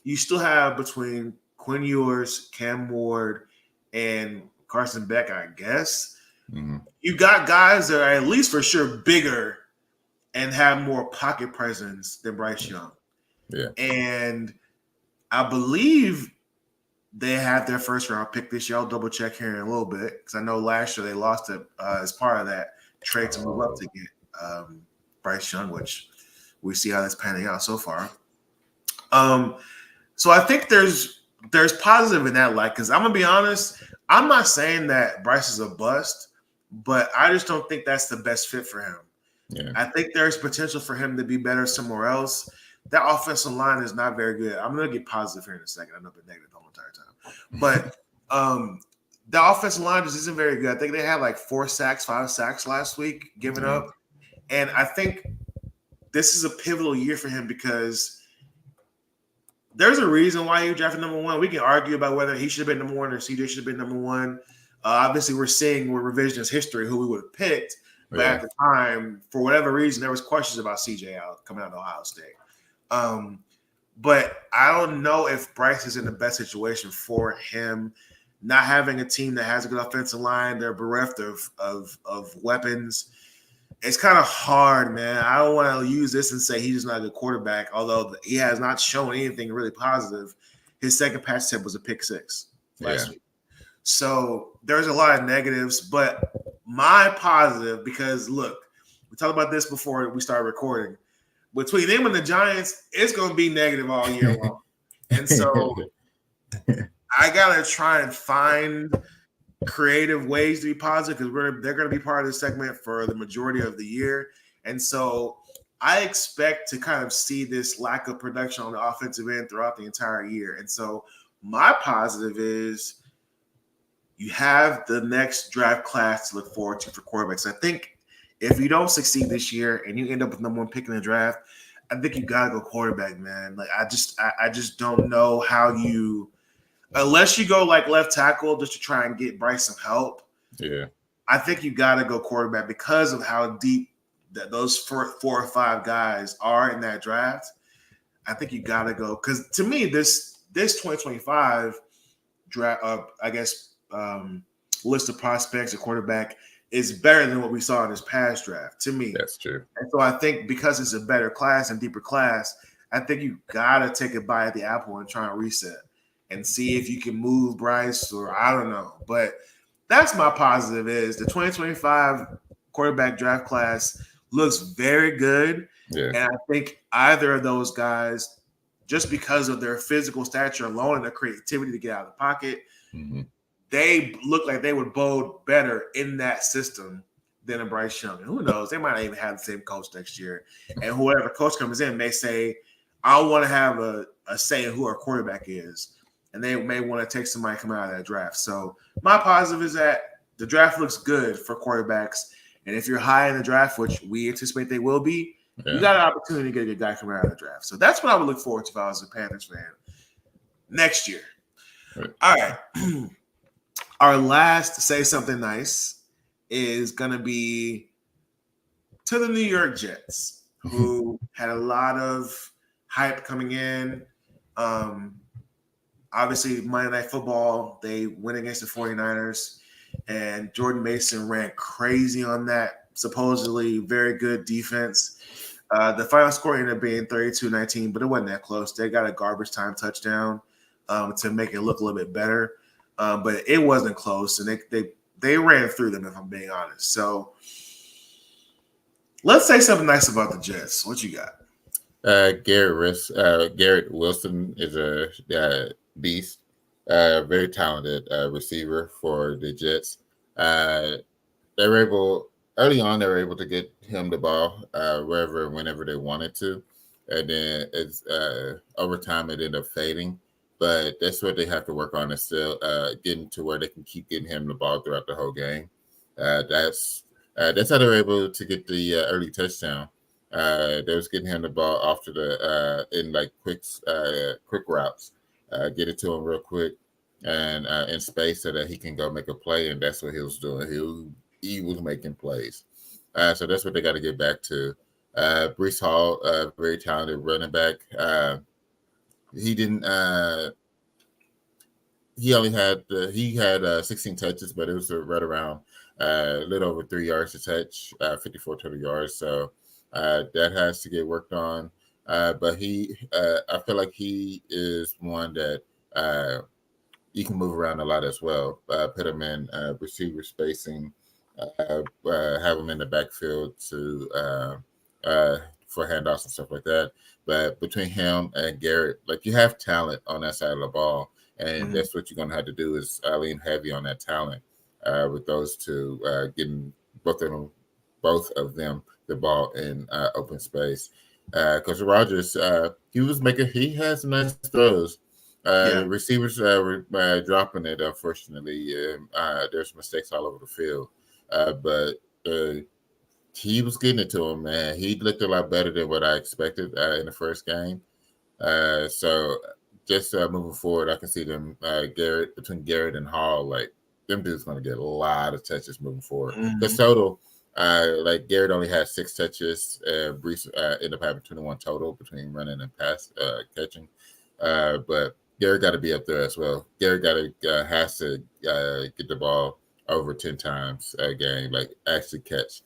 you still have between Quinn Ewers, Cam Ward, and Carson Beck, I guess. You got guys that are at least for sure bigger and have more pocket presence than Bryce Young. Yeah. And I believe they have their first round pick this year. I'll double check here in a little bit because I know last year they lost it as part of that trade to move up to get Bryce Young, which we see how that's panning out so far. So I think there's positive in that light because I'm gonna be honest, I'm not saying that Bryce is a bust, but I just don't think that's the best fit for him. Yeah. I think there's potential for him to be better somewhere else. That offensive line is not very good. I'm gonna get positive here in a second. I know I've been negative the whole entire time, but the offensive line just isn't very good. I think they had like 5 sacks last week, given up, and I think this is a pivotal year for him because there's a reason why he drafted number 1. We can argue about whether he should have been number 1 or CJ should have been number 1. Obviously, we're seeing with revisionist history who we would have picked, but at the time, for whatever reason, there was questions about CJ coming out of Ohio State. But I don't know if Bryce is in the best situation for him. Not having a team that has a good offensive line, they're bereft of weapons. It's kind of hard, man. I don't want to use this and say he's just not a good quarterback, although he has not shown anything really positive. His second pass attempt was a pick 6 last week. So there's a lot of negatives, but my positive, because look, we talked about this before we started recording. Between them and the Giants, it's going to be negative all year long. And so I got to try and find creative ways to be positive because they're going to be part of the segment for the majority of the year. And so I expect to kind of see this lack of production on the offensive end throughout the entire year. And so my positive is you have the next draft class to look forward to for quarterbacks. I think if you don't succeed this year and you end up with number 1 pick in the draft, I think you got to go quarterback, man. Like I just don't know how you, unless you go like left tackle just to try and get Bryce some help. Yeah, I think you got to go quarterback because of how deep that those 4 or 5 guys are in that draft. I think you got to go because to me this 2025 draft, list of prospects at quarterback is better than what we saw in this past draft. To me, that's true. And so I think because it's a better class and deeper class, I think you got to take a bite at the apple and try and reset and see if you can move Bryce or I don't know. But that's my positive is the 2025 quarterback draft class looks very good. Yeah. And I think either of those guys, just because of their physical stature alone and their creativity to get out of the pocket, they look like they would bode better in that system than a Bryce Young. And who knows? They might not even have the same coach next year. And whoever coach comes in may say, I want to have a say in who our quarterback is. And they may want to take somebody coming out of that draft. So my positive is that the draft looks good for quarterbacks. And if you're high in the draft, which we anticipate they will be, you got an opportunity to get a good guy coming out of the draft. So that's what I would look forward to if I was a Panthers fan next year. Right. All right. Our last Say Something Nice is going to be to the New York Jets, who had a lot of hype coming in. Obviously, Monday Night Football, they went against the 49ers, and Jordan Mason ran crazy on that supposedly very good defense. The final score ended up being 32-19, but it wasn't that close. They got a garbage time touchdown to make it look a little bit better. But it wasn't close, and they ran through them, if I'm being honest. So let's say something nice about the Jets. What you got? Garrett Wilson is a beast, very talented receiver for the Jets. They were able to get him the ball wherever and whenever they wanted to, and then it's over time it ended up fading. But that's what they have to work on is still getting to where they can keep getting him the ball throughout the whole game. That's how they're able to get the early touchdown. They was getting him the ball off to the in like quick routes, get it to him real quick and in space so that he can go make a play. And that's what he was doing. He was making plays. So that's what they got to get back to. Breece Hall, very talented running back. He didn't. He had 16 touches, but it was right around a little over 3 yards to touch, 54 total yards. So that has to get worked on. But I feel like he is one that you can move around a lot as well. Put him in receiver spacing, have him in the backfield to for handoffs and stuff like that. But between him and Garrett, like you have talent on that side of the ball, and Mhm. that's what you're going to have to do is lean heavy on that talent with those two getting both of them the ball in open space. Because Rogers, he has some nice throws. Yeah. Receivers were dropping it, unfortunately. There's mistakes all over the field. But he was getting it to him, man. He looked a lot better than what I expected in the first game. So just moving forward, I can see them between Garrett and Hall, like them dudes going to get a lot of touches moving forward. Because Mhm. total, like Garrett only had 6 touches. Brees ended up having 21 total between running and pass catching. But Garrett got to be up there as well. Garrett has to get the ball over 10 times a game, like actually catch.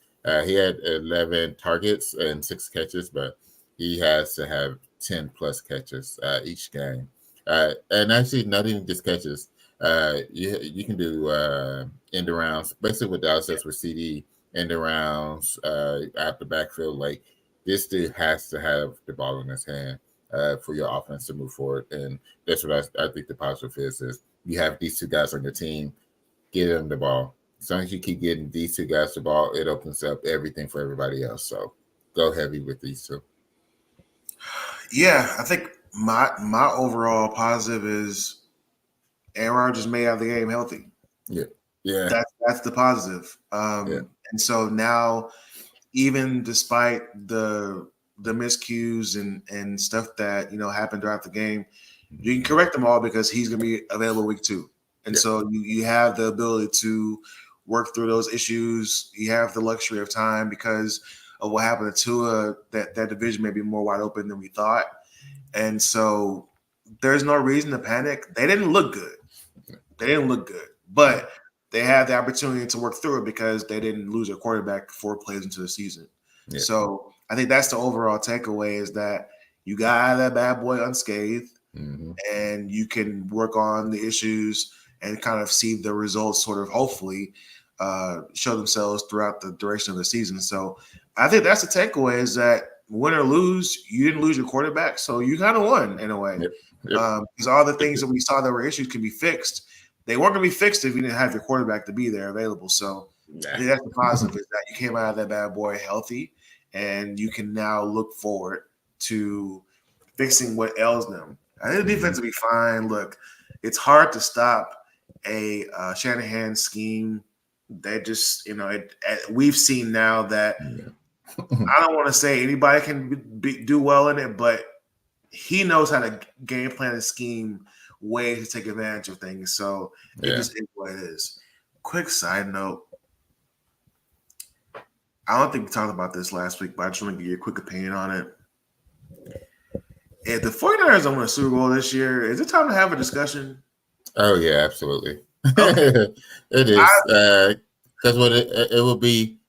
He had 11 targets and 6 catches, but he has to have 10 plus catches each game. And actually, not even just catches. You can do end arounds, basically what Dallas does with CD, end arounds out the backfield. Like this dude has to have the ball in his hand for your offense to move forward. And that's what I think the positive is you have these two guys on your team, get them the ball. As long as you keep getting these two guys the ball, it opens up everything for everybody else. So go heavy with these two. Yeah, I think my overall positive is Aaron Rodgers may have the game healthy. Yeah. Yeah. That's the positive. Yeah. And so now, even despite the miscues and stuff that happened throughout the game, you can correct them all because he's going to be available week 2, and Yeah. so you have the ability to work through those issues. You have the luxury of time because of what happened to Tua. That division may be more wide open than we thought, and so there's no reason to panic. They didn't look good. They didn't look good, but they had the opportunity to work through it because they didn't lose their quarterback 4 plays into the season. Yeah. So I think that's the overall takeaway is that you got out of that bad boy unscathed, and you can work on the issues and kind of see the results sort of hopefully show themselves throughout the duration of the season. So I think that's the takeaway is that win or lose, you didn't lose your quarterback, so you kind of won in a way. Yep. Because all the things that we saw that were issues can be fixed. They weren't going to be fixed if you didn't have your quarterback to be there available. So I think that's the positive is that you came out of that bad boy healthy, and you can now look forward to fixing what ails them. I think the defense will be fine. Look, it's hard to stop a Shanahan scheme. They just, we've seen now that I don't want to say anybody can do well in it, but he knows how to game plan and scheme ways to take advantage of things. So it just is what it is. Quick side note. I don't think we talked about this last week, but I just want to give you a quick opinion on it. If the 49ers don't win a Super Bowl this year, is it time to have a discussion? Oh yeah, absolutely. Okay. It is because what it will be.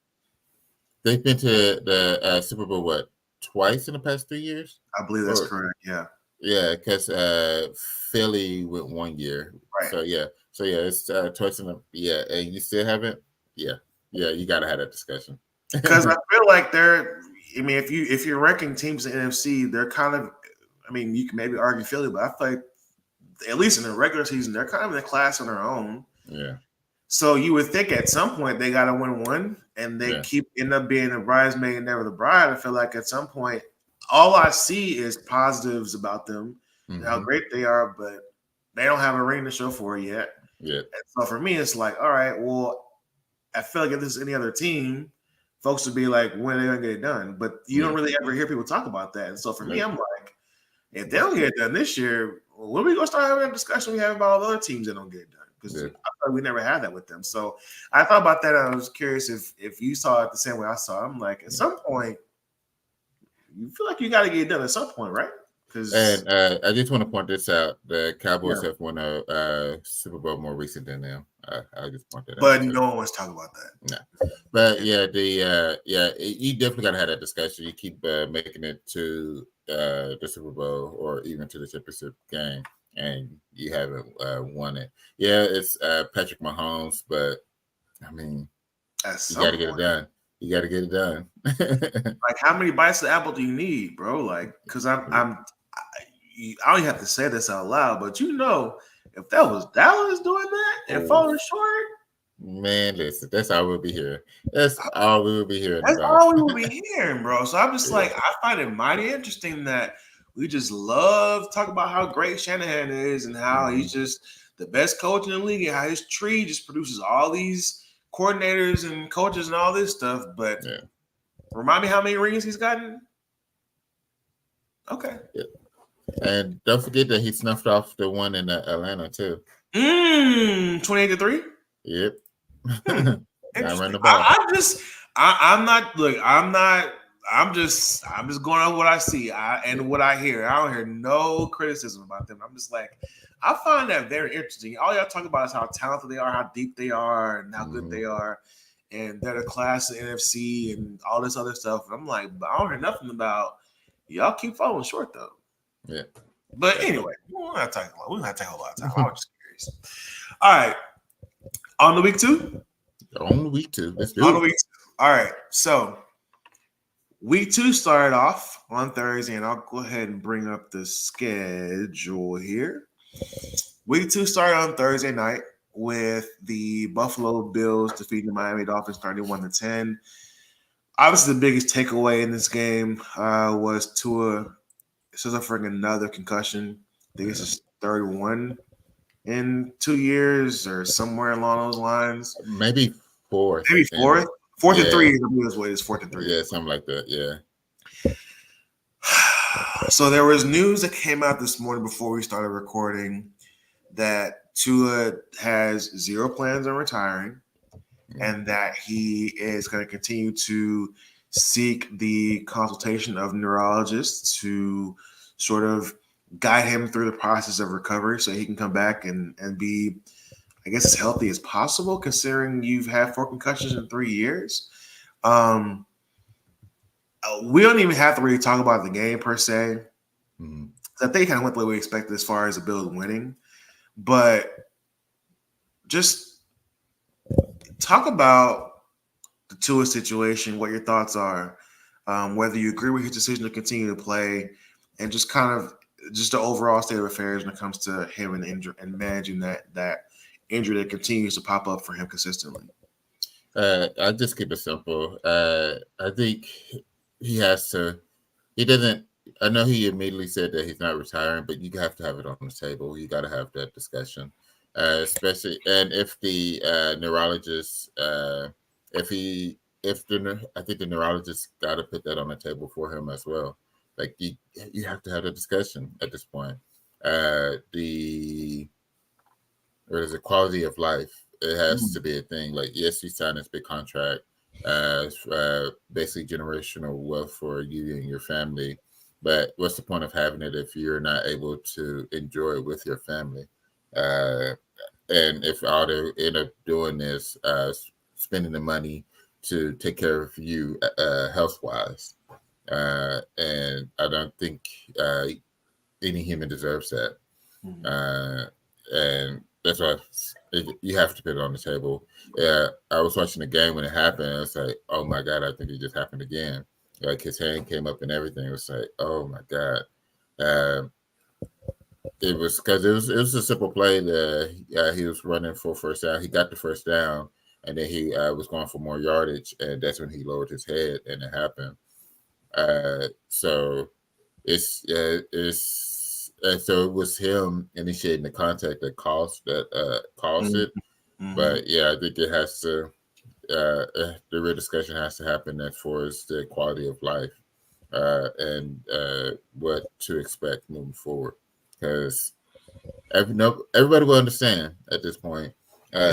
They've been to the Super Bowl twice in the past 3 years. I believe that's correct. Yeah. Yeah, because Philly went 1 year. Right. So it's twice in and you still haven't. Yeah, you got to have that discussion. Because I feel like they're. I mean, if you're ranking teams in the NFC, they're kind of. I mean, you can maybe argue Philly, but I feel like at least in the regular season, they're kind of in a class on their own. Yeah. So you would think at some point they got to win one, and they end up being a bridesmaid and never the bride. I feel like at some point, all I see is positives about them, and how great they are, but they don't have a ring to show for it yet. Yeah. And so for me, it's like, all right, well, I feel like if this is any other team, folks would be like, when are they gonna get it done? But you don't really ever hear people talk about that. And so for me, I'm like, if they don't get it done this year, when are we gonna start having a discussion we have about all the other teams that don't get it done? Because I thought we never had that with them. So I thought about that. And I was curious if you saw it the same way I saw it. I'm like, at some point, you feel like you got to get it done at some point, right? And I just want to point this out: the Cowboys have won a Super Bowl more recent than them. I just point that out. But no one wants to talk about that. No. But you definitely got to have that discussion. You keep making it to the Super Bowl or even to the championship game. and you haven't won it. Yeah, it's Patrick Mahomes, but I mean, At you got some to get it point, done. You got to get it done. like how many bites of the apple do you need, bro? Like, because I don't even have to say this out loud, but if that was Dallas doing that and Oh, falling short, man, listen, that's all we'll be hearing. That's all we will be hearing that's about. all we will be hearing, bro. So I'm just Yeah. like, I find it mighty interesting that we just love talking about how great Shanahan is and how he's just the best coach in the league and how his tree just produces all these coordinators and coaches and all this stuff. But Yeah. remind me how many rings he's gotten? Okay. Yeah. And don't forget that he snuffed off the one in Atlanta too. 28-3. Yep. Hmm. Not run Interesting. the ball. I'm not. Look, I'm not. I'm just going on what I see and what I hear. I don't hear no criticism about them. I'm just like, I find that very interesting. All y'all talk about is how talented they are, how deep they are, and how good they are, and they're the class of NFC and all this other stuff. And I'm like, but I don't hear nothing about y'all keep falling short though. Yeah. But anyway, we're not talking a lot. We're not taking a lot of time. I was just curious. All right, on the week 2. On week 2. Let's On do the it. week 2. All right, so week 2 started off on Thursday, and I'll go ahead and bring up the schedule here. Week 2 started on Thursday night with the Buffalo Bills defeating the Miami Dolphins 31-10. Obviously, the biggest takeaway in this game was Tua suffering another concussion. I think it's his third one in 2 years or somewhere along those lines. Maybe 4th. Maybe fourth. Fourth and Yeah. 3 is what it is. 4th and 3. Yeah, something like that. Yeah. So there was news that came out this morning before we started recording that Tua has zero plans on retiring and that he is going to continue to seek the consultation of neurologists to sort of guide him through the process of recovery so he can come back and be, I guess, as healthy as possible, considering you've had 4 concussions in 3 years. We don't even have to really talk about the game per se. I think kind of went the way we expected as far as the Bills winning. But just talk about the Tua situation, what your thoughts are, whether you agree with his decision to continue to play, and just kind of just the overall state of affairs when it comes to him and managing that injury that continues to pop up for him consistently. I just keep it simple. I think he has to. He doesn't. I know he immediately said that he's not retiring, but you have to have it on the table. You got to have that discussion, especially and if the neurologist, I think the neurologist got to put that on the table for him as well. Like you have to have a discussion at this point. Or is it quality of life? It has to be a thing. Like, yes, he signed this big contract, basically generational wealth for you and your family. But what's the point of having it if you're not able to enjoy it with your family? And if all they end up doing is spending the money to take care of you health wise, and I don't think any human deserves that. And that's why you have to put it on the table. Yeah, I was watching the game when it happened. I was like, oh my God, I think it just happened again. Like his hand came up and everything. It was like, oh my God. It was because it was a simple play that he was running for first down. He got the first down, and then he was going for more yardage, and that's when he lowered his head, and it happened. So so it was him initiating the contact that caused it. But yeah, I think it has to. The real discussion has to happen as far as the quality of life and what to expect moving forward, because everybody will understand at this point.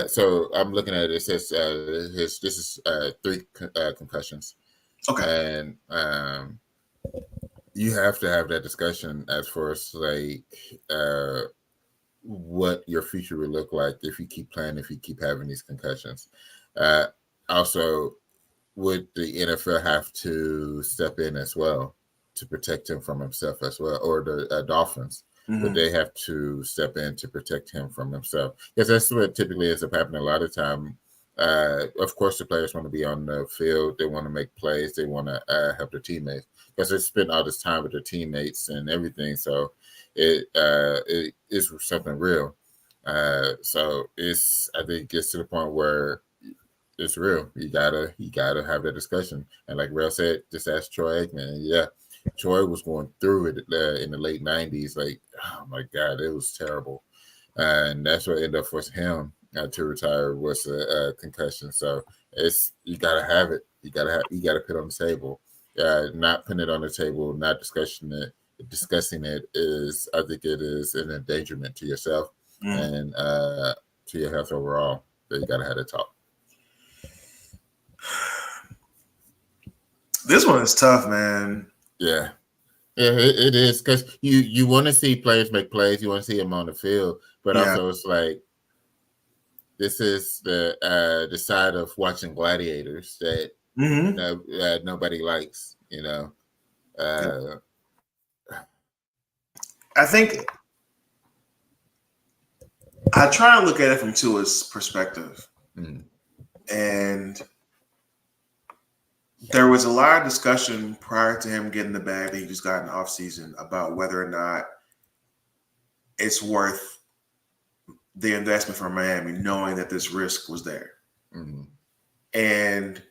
So I'm looking at it. It says this is 3 concussions. Okay. And you have to have that discussion as far as like what your future would look like if you keep playing, if you keep having these concussions. Also, would the NFL have to step in as well to protect him from himself as well, or the Dolphins? but they have to step in to protect him from himself. Because that's what typically ends up happening a lot of time. Of course, the players want to be on the field. They want to make plays. They want to help their teammates because they spend all this time with their teammates and everything. So it is something real. So I think it gets to the point where it's real. You gotta have that discussion. And like Rail said, just ask Troy Aikman. Yeah, Troy was going through it in the late '90s. Like, oh my God, it was terrible. And that's what ended up forcing him to retire was a concussion. So you gotta have it. You gotta put it on the table. Not putting it on the table, not discussing it is, I think it is an endangerment to yourself and to your health overall. So you gotta have a talk. This one is tough, man. Yeah, it is because you want to see players make plays. You want to see them on the field, but also it's like this is the side of watching gladiators that nobody likes. I think I try to look at it from Tua's perspective, and there was a lot of discussion prior to him getting the bag that he just got in the offseason about whether or not it's worth the investment for Miami, knowing that this risk was there. And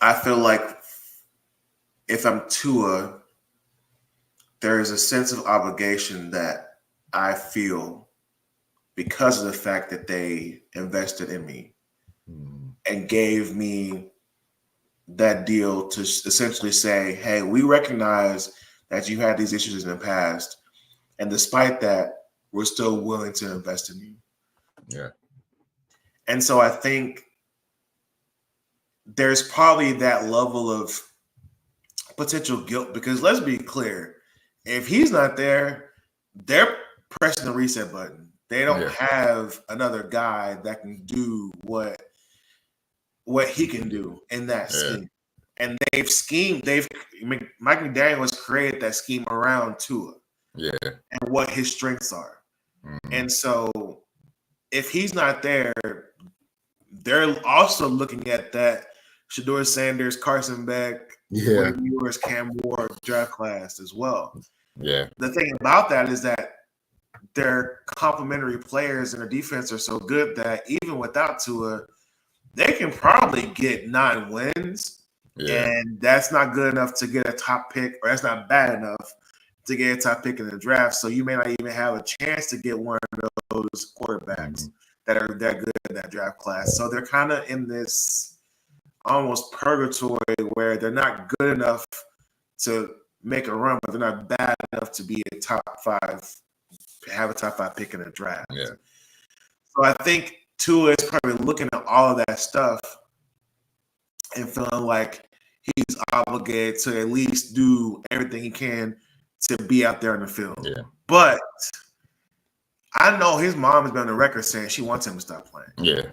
I feel like if I'm Tua, there is a sense of obligation that I feel because of the fact that they invested in me and gave me that deal to essentially say, hey, we recognize that you had these issues in the past, and despite that, we're still willing to invest in you. Yeah. And so I think there's probably that level of potential guilt because let's be clear, if he's not there, they're pressing the reset button. They don't have another guy that can do what he can do in that scheme. And Mike McDaniel has created that scheme around Tua. Yeah. And what his strengths are. And so if he's not there, they're also looking at that Shedeur Sanders, Carson Beck, Ewers, Cam Ward draft class as well. Yeah. The thing about that is that their complementary players in their defense are so good that even without Tua, they can probably get 9 wins. Yeah. And that's not good enough to get a top pick, or that's not bad enough to get a top pick in the draft. So you may not even have a chance to get one of those quarterbacks that are that good in that draft class. So they're kind of in this almost purgatory where they're not good enough to make a run, but they're not bad enough to be a top 5, have a top 5 pick in the draft. Yeah. So I think Tua is probably looking at all of that stuff and feeling like he's obligated to at least do everything he can to be out there in the field. Yeah. But I know his mom has been on the record saying she wants him to stop playing. Yeah.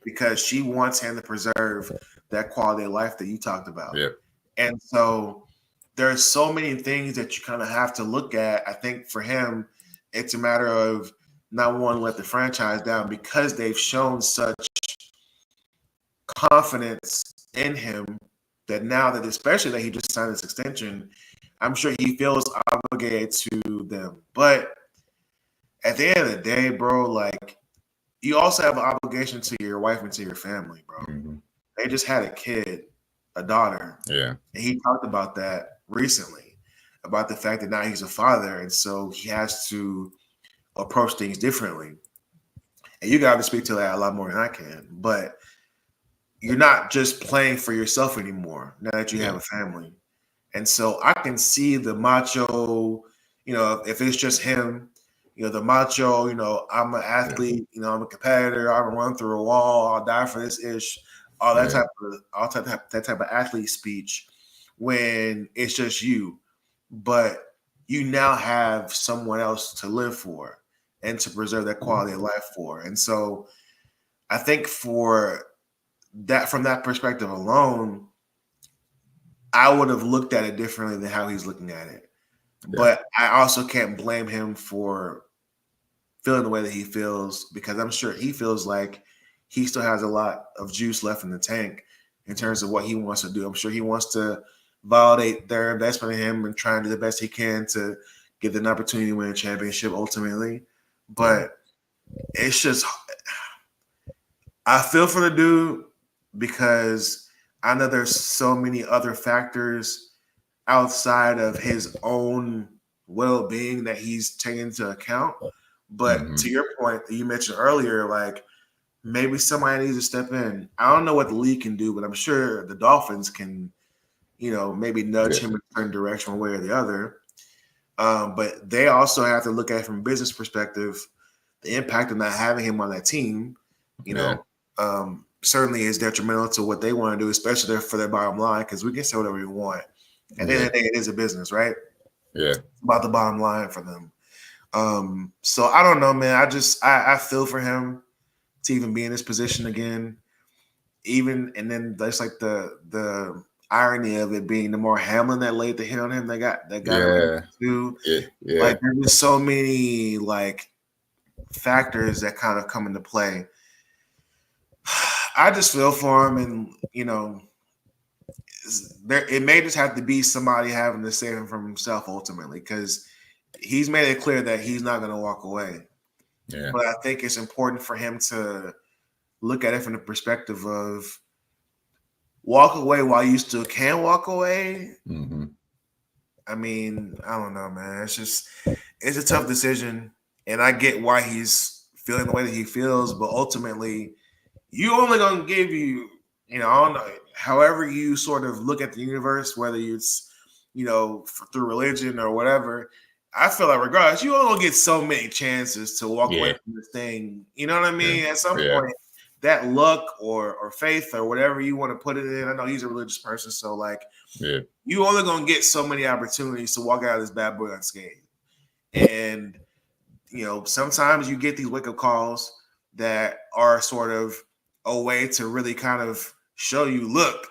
Because she wants him to preserve that quality of life that you talked about. Yeah. And so there's so many things that you kind of have to look at. I think for him, it's a matter of not wanting to let the franchise down because they've shown such confidence in him that now that, especially that he just signed this extension, I'm sure he feels obligated to them. But at the end of the day, bro, like you also have an obligation to your wife and to your family, bro. They just had a kid, a daughter. Yeah. And he talked about that recently, about the fact that now he's a father. And so he has to approach things differently. And you got to speak to that a lot more than I can. But you're not just playing for yourself anymore now that you have a family. And so I can see the macho, if it's just him, the macho, I'm an athlete, I'm a competitor, I'm gonna run through a wall, I'll die for this ish, all that type of athlete speech when it's just you. But you now have someone else to live for and to preserve that quality of life for. And so I think for that, from that perspective alone, I would have looked at it differently than how he's looking at it. But I also can't blame him for feeling the way that he feels because I'm sure he feels like he still has a lot of juice left in the tank in terms of what he wants to do. I'm sure he wants to validate their investment in him and try and do the best he can to get an opportunity to win a championship ultimately. But it's just, I feel for the dude because I know there's so many other factors outside of his own well-being that he's taking into account. But to your point that you mentioned earlier, like maybe somebody needs to step in. I don't know what the league can do, but I'm sure the Dolphins can, maybe nudge him in a certain direction one way or the other. But they also have to look at it from a business perspective, the impact of not having him on that team, certainly is detrimental to what they want to do, especially for their bottom line, because we can say whatever we want. At the end of the day, it is a business, right? Yeah. It's about the bottom line for them. So I don't know, man. I feel for him to even be in this position again. And then that's like the irony of it being the more Hamlin that laid the hit on him that got him too. Yeah. Like there's just so many like factors that kind of come into play. I just feel for him, and it may just have to be somebody having to save him from himself ultimately, because he's made it clear that he's not going to walk away. Yeah. But I think it's important for him to look at it from the perspective of walk away while you still can walk away. I mean, I don't know, man. It's a tough decision, and I get why he's feeling the way that he feels, but ultimately, you only gonna give I don't know, however you sort of look at the universe, whether it's, through religion or whatever. I feel like regardless, you only gonna get so many chances to walk away from this thing. You know what I mean? At some point, that luck or faith or whatever you want to put it in. I know he's a religious person, so like, you only gonna get so many opportunities to walk out of this bad boy unscathed. And sometimes you get these wake up calls that are sort of a way to really kind of show you, look,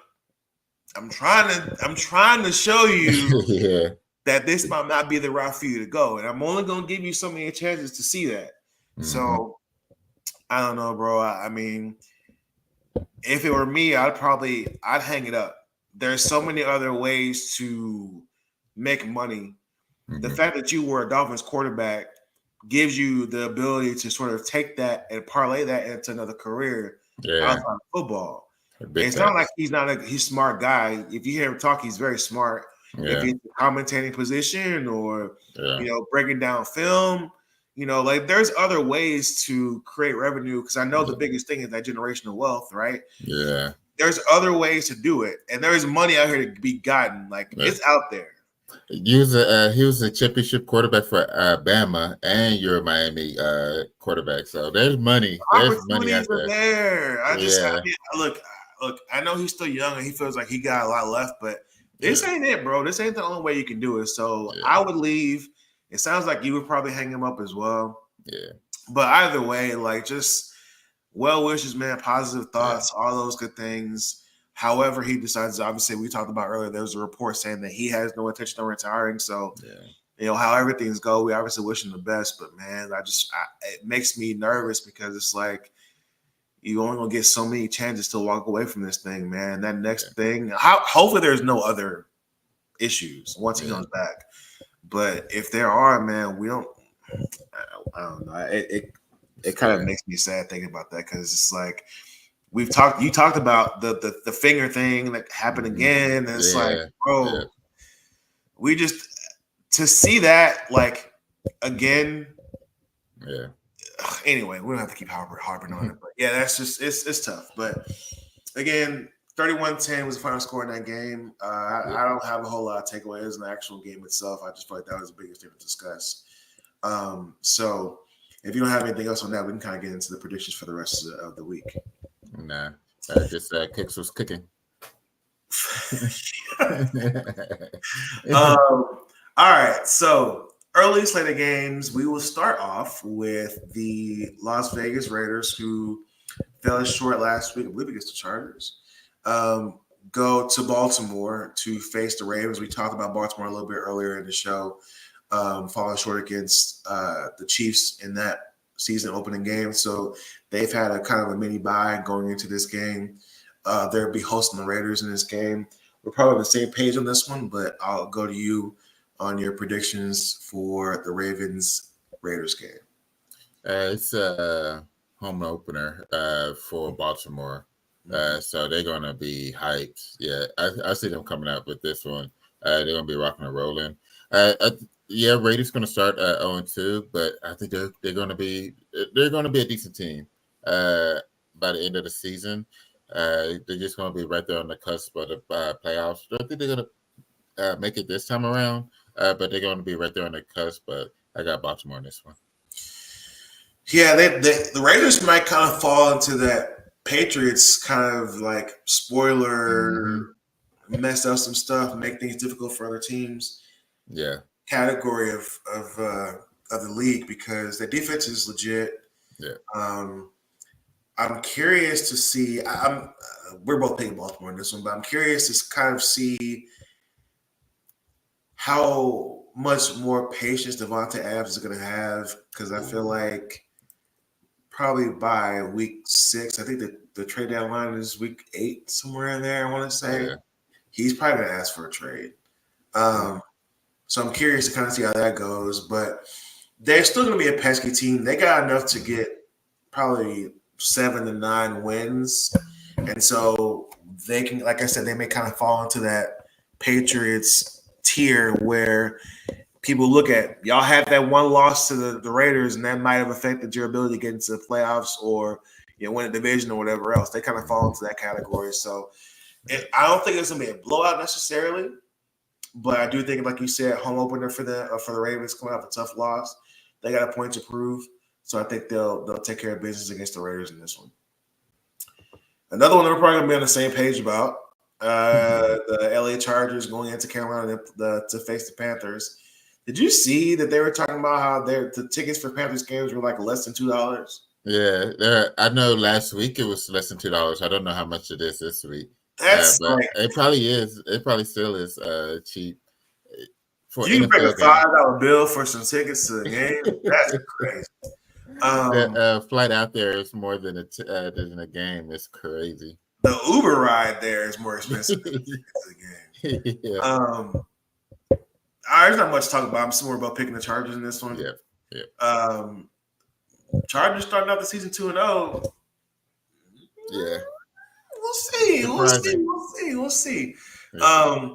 I'm trying to show you that this might not be the route for you to go, and I'm only gonna give you so many chances to see that. So I don't know, bro. I mean, if it were me, I'd hang it up. There's so many other ways to make money. The fact that you were a Dolphins quarterback gives you the ability to sort of take that and parlay that into another career outside of football. It's not like he's a smart guy. If you hear him talk, he's very smart. If he's in a commentating position or breaking down film, like there's other ways to create revenue, because I know the biggest thing is that generational wealth, right? Yeah. There's other ways to do it, and there's money out here to be gotten. Like it's out there. He was a championship quarterback for Bama, and you're a Miami quarterback. So there's money. There's money out there. Look, I know he's still young and he feels like he got a lot left, but this ain't it, bro. This ain't the only way you can do it. So I would leave. It sounds like you would probably hang him up as well. Yeah. But either way, like, just well wishes, man. Positive thoughts, all those good things. However he decides, obviously, we talked about earlier, there was a report saying that he has no intention of retiring. So, how everything's go, we obviously wish him the best. But, man, it makes me nervous, because it's like you only going to get so many chances to walk away from this thing, man. That next thing, hopefully there's no other issues once he comes back. But if there are, man, I don't know. It kind of makes me sad thinking about that, because it's like you talked about the finger thing that happened again. And it's like, bro, we just, to see that like again. Yeah. Anyway, we don't have to keep harping on it. But yeah, that's just, it's tough. But again, 31-10 was the final score in that game. I don't have a whole lot of takeaways in the actual game itself. I just feel like that was the biggest thing to discuss. So if you don't have anything else on that, we can kind of get into the predictions for the rest of the week. Nah, just Cooks was cooking. All right, so early slate of games, we will start off with the Las Vegas Raiders, who fell short last week, I believe, against the Chargers. go to Baltimore to face the Ravens. We talked about Baltimore a little bit earlier in the show, falling short against the Chiefs in that season opening game. So they've had a kind of a mini bye going into this game. They'll be hosting the Raiders in this game. We're probably on the same page on this one, but I'll go to you on your predictions for the Ravens-Raiders game. It's a home opener for Baltimore. So they're going to be hyped. Yeah, I see them coming out with this one. They're going to be rocking and rolling. Raiders going to start 0-2, but I think they're going to be a decent team by the end of the season. They're just going to be right there on the cusp of the playoffs. I don't think they're going to make it this time around, but they're going to be right there on the cusp. But I got Baltimore in this one. Yeah, the Raiders might kind of fall into that Patriots kind of like spoiler, mess up some stuff, make things difficult for other teams. Yeah, category of the league because their defense is legit. Yeah. I'm curious to see. We're both picking Baltimore in this one, but I'm curious to kind of see how much more patience Devontae Adams is going to have because I feel like probably by week 6, I think the trade deadline is week 8, somewhere in there. I want to say he's probably going to ask for a trade. So I'm curious to kind of see how that goes, but they're still going to be a pesky team. They got enough to get probably 7 to 9 wins. And so they can, like I said, they may kind of fall into that Patriots tier where people look at, y'all had that one loss to the Raiders, and that might have affected your ability to get into the playoffs or win a division or whatever else. They kind of fall into that category. So I don't think it's going to be a blowout necessarily. But I do think, like you said, home opener for the Ravens coming off a tough loss. They got a point to prove, so I think they'll take care of business against the Raiders in this one. Another one that we're probably going to be on the same page about the LA Chargers going into Carolina to face the Panthers. Did you see that they were talking about how the tickets for Panthers games were like less than $2? Yeah, I know last week it was less than $2. I don't know how much it is this week. That's but it probably is. It probably still is cheap. For you can break a $5 bill for some tickets to the game. That's crazy. The flight out there is more than a game. It's crazy. The Uber ride there is more expensive than the tickets to the game. Yeah. There's not much to talk about. I'm still more about picking the Chargers in this one. Yeah. Chargers starting out the season 2-0. Yeah. We'll see. Yeah.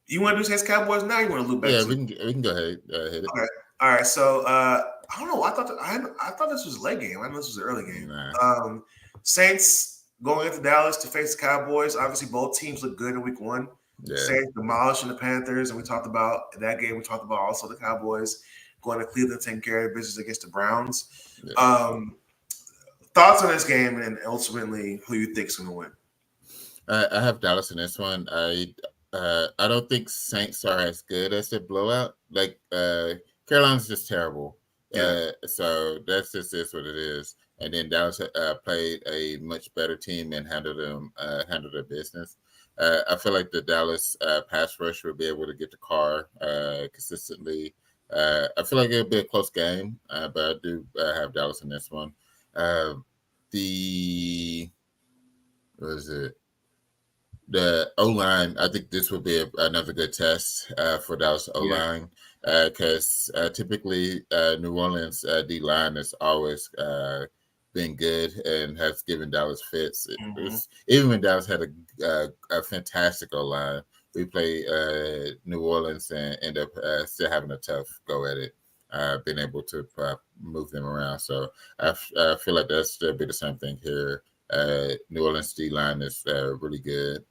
You want to do Saints Cowboys now? Or you want to loop back? Yeah, we can go ahead. Hit it. Okay. All right. So I don't know. I thought this was a late game. I know this was an early game. Nah. Saints going into Dallas to face the Cowboys. Obviously, both teams look good in week 1. Yeah. Saints demolishing the Panthers, and we talked about that game. We talked about also the Cowboys going to Cleveland, taking care of business against the Browns. Yeah. Thoughts on this game and ultimately who you think is going to win? I have Dallas in this one. I don't think Saints are as good as the blowout. Like Carolina's just terrible. Yeah. So that's just is what it is. And then Dallas played a much better team and handled their business. I feel like the Dallas pass rush will be able to get the car consistently. I feel like it'll be a close game, but I do have Dallas in this one. The O-line, I think this will be another good test for Dallas O-line because typically New Orleans D-line has always been good and has given Dallas fits. Even when Dallas had a fantastic O-line, we play New Orleans and end up still having a tough go at it, being able to move them around. So I feel like that's still be the same thing here. New Orleans D-line is really good.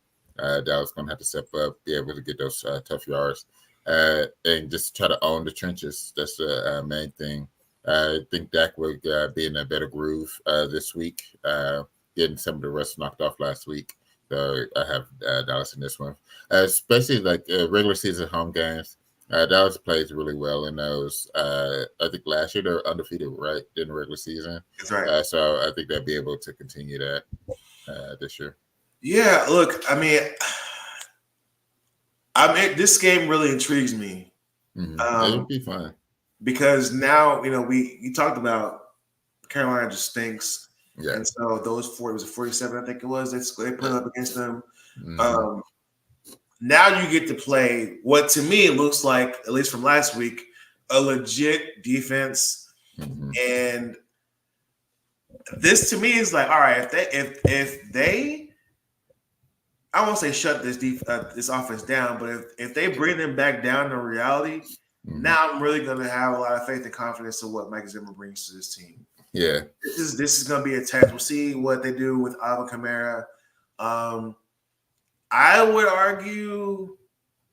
Dallas going to have to step up, be able to get those tough yards, and just try to own the trenches. That's the main thing. I think Dak will be in a better groove this week, getting some of the rest knocked off last week. So I have Dallas in this one, especially like regular season home games. Dallas plays really well in those. I think last year they were undefeated, right, in the regular season. That's right. So I think they'll be able to continue that this year. Yeah, look, this game really intrigues me It'll be fun. because now you talked about Carolina just stinks, Yeah. and so those 40 was it 47, I think it was. They put up against them. Mm-hmm. Um, Now you get to play what to me looks like, at least from last week, a legit defense. Mm-hmm. And this to me is like, all right, if they I won't say shut this offense down, but if they bring them back down to reality, now I'm really gonna have a lot of faith and confidence in what Mike Zimmer brings to this team. Yeah. This is gonna be a test. We'll see what they do with Alvin Kamara. I would argue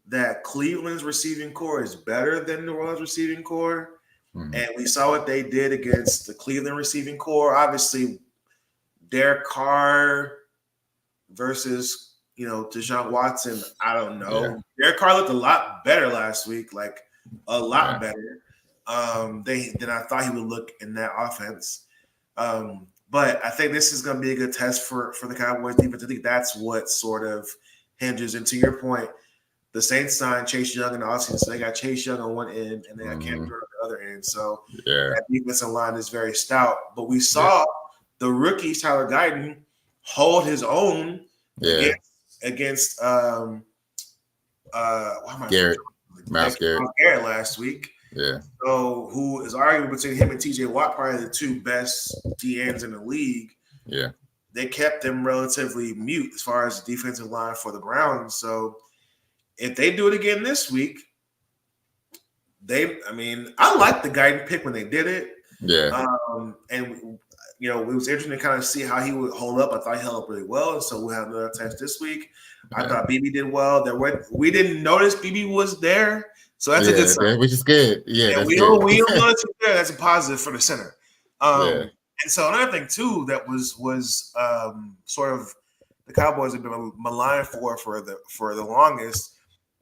that Cleveland's receiving core is better than New Orleans' receiving core. And we saw what they did against the Cleveland receiving core. Obviously, Derek Carr versus, Deshaun Watson, I don't know. Yeah. Derek Carr looked a lot better last week, like a lot better than I thought he would look in that offense. But I think this is going to be a good test for the Cowboys defense. I think that's what sort of hinges. And to your point, the Saints signed Chase Young in the offseason, so they got Chase Young on one end and they got Cam Jordan on the other end. So that defensive line is very stout. But we saw the rookie Tyler Guyton hold his own against Miles Garrett last week. Yeah. So who is arguing between him and TJ Watt, probably the two best DNs in the league. Yeah. They kept them relatively mute as far as the defensive line for the Browns. So if they do it again this week, I like the Guyton pick when they did it. Yeah. And it was interesting to kind of see how he would hold up. I thought he held up really well, and so we'll have another test this week. I thought BB did well. We didn't notice BB was there, so that's a good sign, which is good. Yeah, we don't notice him there. That's a positive for the center. And so another thing too that was sort of the Cowboys have been maligned for the longest,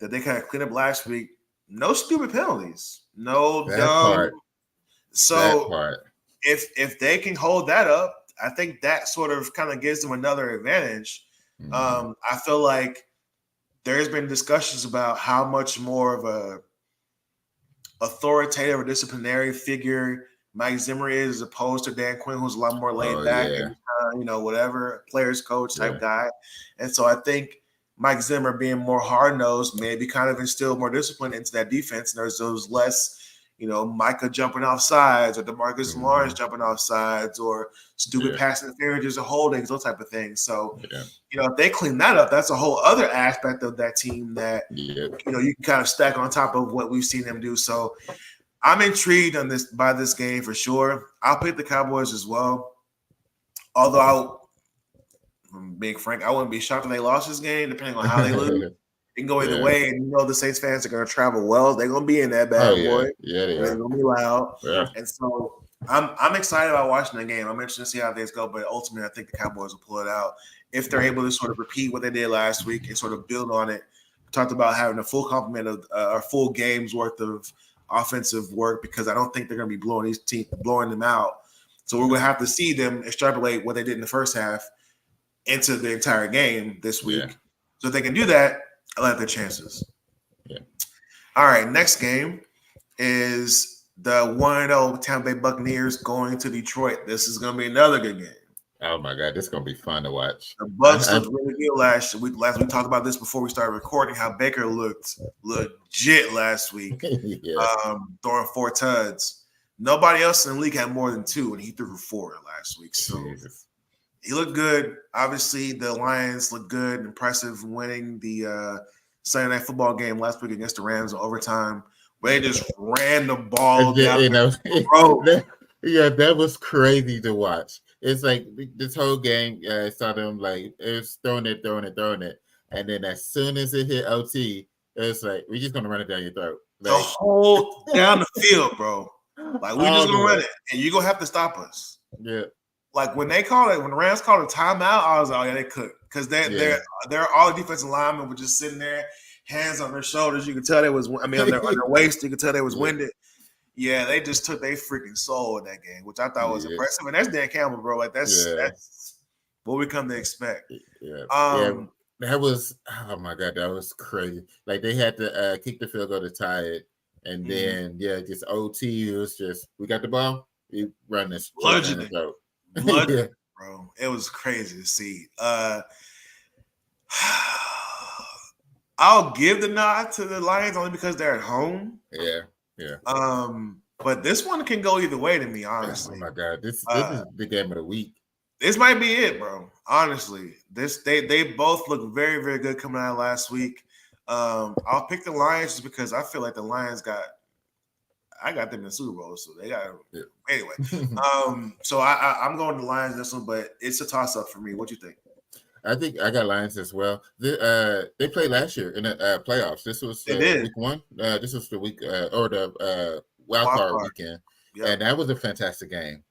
that they kind of cleaned up last week. No stupid penalties. No dumb. So if they can hold that up, I think that sort of kind of gives them another advantage. I feel like there's been discussions about how much more of a authoritative or disciplinary figure Mike Zimmer is, as opposed to Dan Quinn, who's a lot more laid back and whatever players coach type guy. And so I think Mike Zimmer being more hard nosed maybe kind of instilled more discipline into that defense. And there's those less, Micah jumping off sides, or DeMarcus Lawrence jumping off sides, or stupid pass interferences or holdings, those type of things. So, if they clean that up, that's a whole other aspect of that team that, you can kind of stack on top of what we've seen them do. So I'm intrigued by this game for sure. I'll pick the Cowboys as well. Although I'm being frank, I wouldn't be shocked if they lost this game, depending on how they lose. It can go either way, and the Saints fans are going to travel well. They're going to be in that bad boy. Yeah, they're going to be loud. Yeah. And so I'm excited about watching the game. I'm interested to see how things go, but ultimately I think the Cowboys will pull it out if they're able to sort of repeat what they did last week and sort of build on it. We talked about having a full complement of a full game's worth of offensive work, because I don't think they're going to be blowing them out. So we're going to have to see them extrapolate what they did in the first half into the entire game this week. Yeah. So if they can do that, I like their chances. Yeah. All right, next game is the 1-0 Tampa Bay Buccaneers going to Detroit. This is going to be another good game. Oh my God, this is going to be fun to watch. The Bucs looked really good last week. We talked about this before we started recording, how Baker looked legit last week, throwing 4 tuds. Nobody else in the league had more than 2, and he threw for 4 last week. So he looked good. Obviously, the Lions looked good, impressive, winning the Sunday Night Football game last week against the Rams in overtime, where they just ran the ball down. That was crazy to watch. It's like this whole game, I saw them like it was throwing it, and then as soon as it hit OT, it's like we're just gonna run it down your throat. Like, the whole down the field, bro. Like we're just gonna run it, and you're gonna have to stop us. Yeah. Like when the Rams called a timeout, I was like, oh yeah, they could, because they're all the defensive linemen were just sitting there, hands on their shoulders. You could tell they was, on their waist. You could tell they was winded. Yeah, they just took their freaking soul in that game, which I thought was impressive. And that's Dan Campbell, bro. Like that's what we come to expect. Yeah. Um, That was, oh my God, that was crazy. Like they had to kick the field goal to tie it, and mhm. then just OT. It was just we got the ball, we run this straight down the Bludgeoning, throat. Yeah, bludgeoning, bro. It was crazy to see. I'll give the nod to the Lions only because they're at home. yeah, yeah. But this one can go either way to me, Oh honestly. my God, this Uh, is the game of the week. this might be it, bro. Honestly, they both look very very good coming out last week. I'll pick the Lions just because I feel like the Lions I got them in the Super Bowl, so they got Yeah. anyway. So I'm going to the Lions this one, but it's a toss up for me. What you think? I think I got Lions as well. They played last year in the playoffs. This was They did week one. This was the week or the wild wild card card. weekend, Yep. and that was a fantastic game.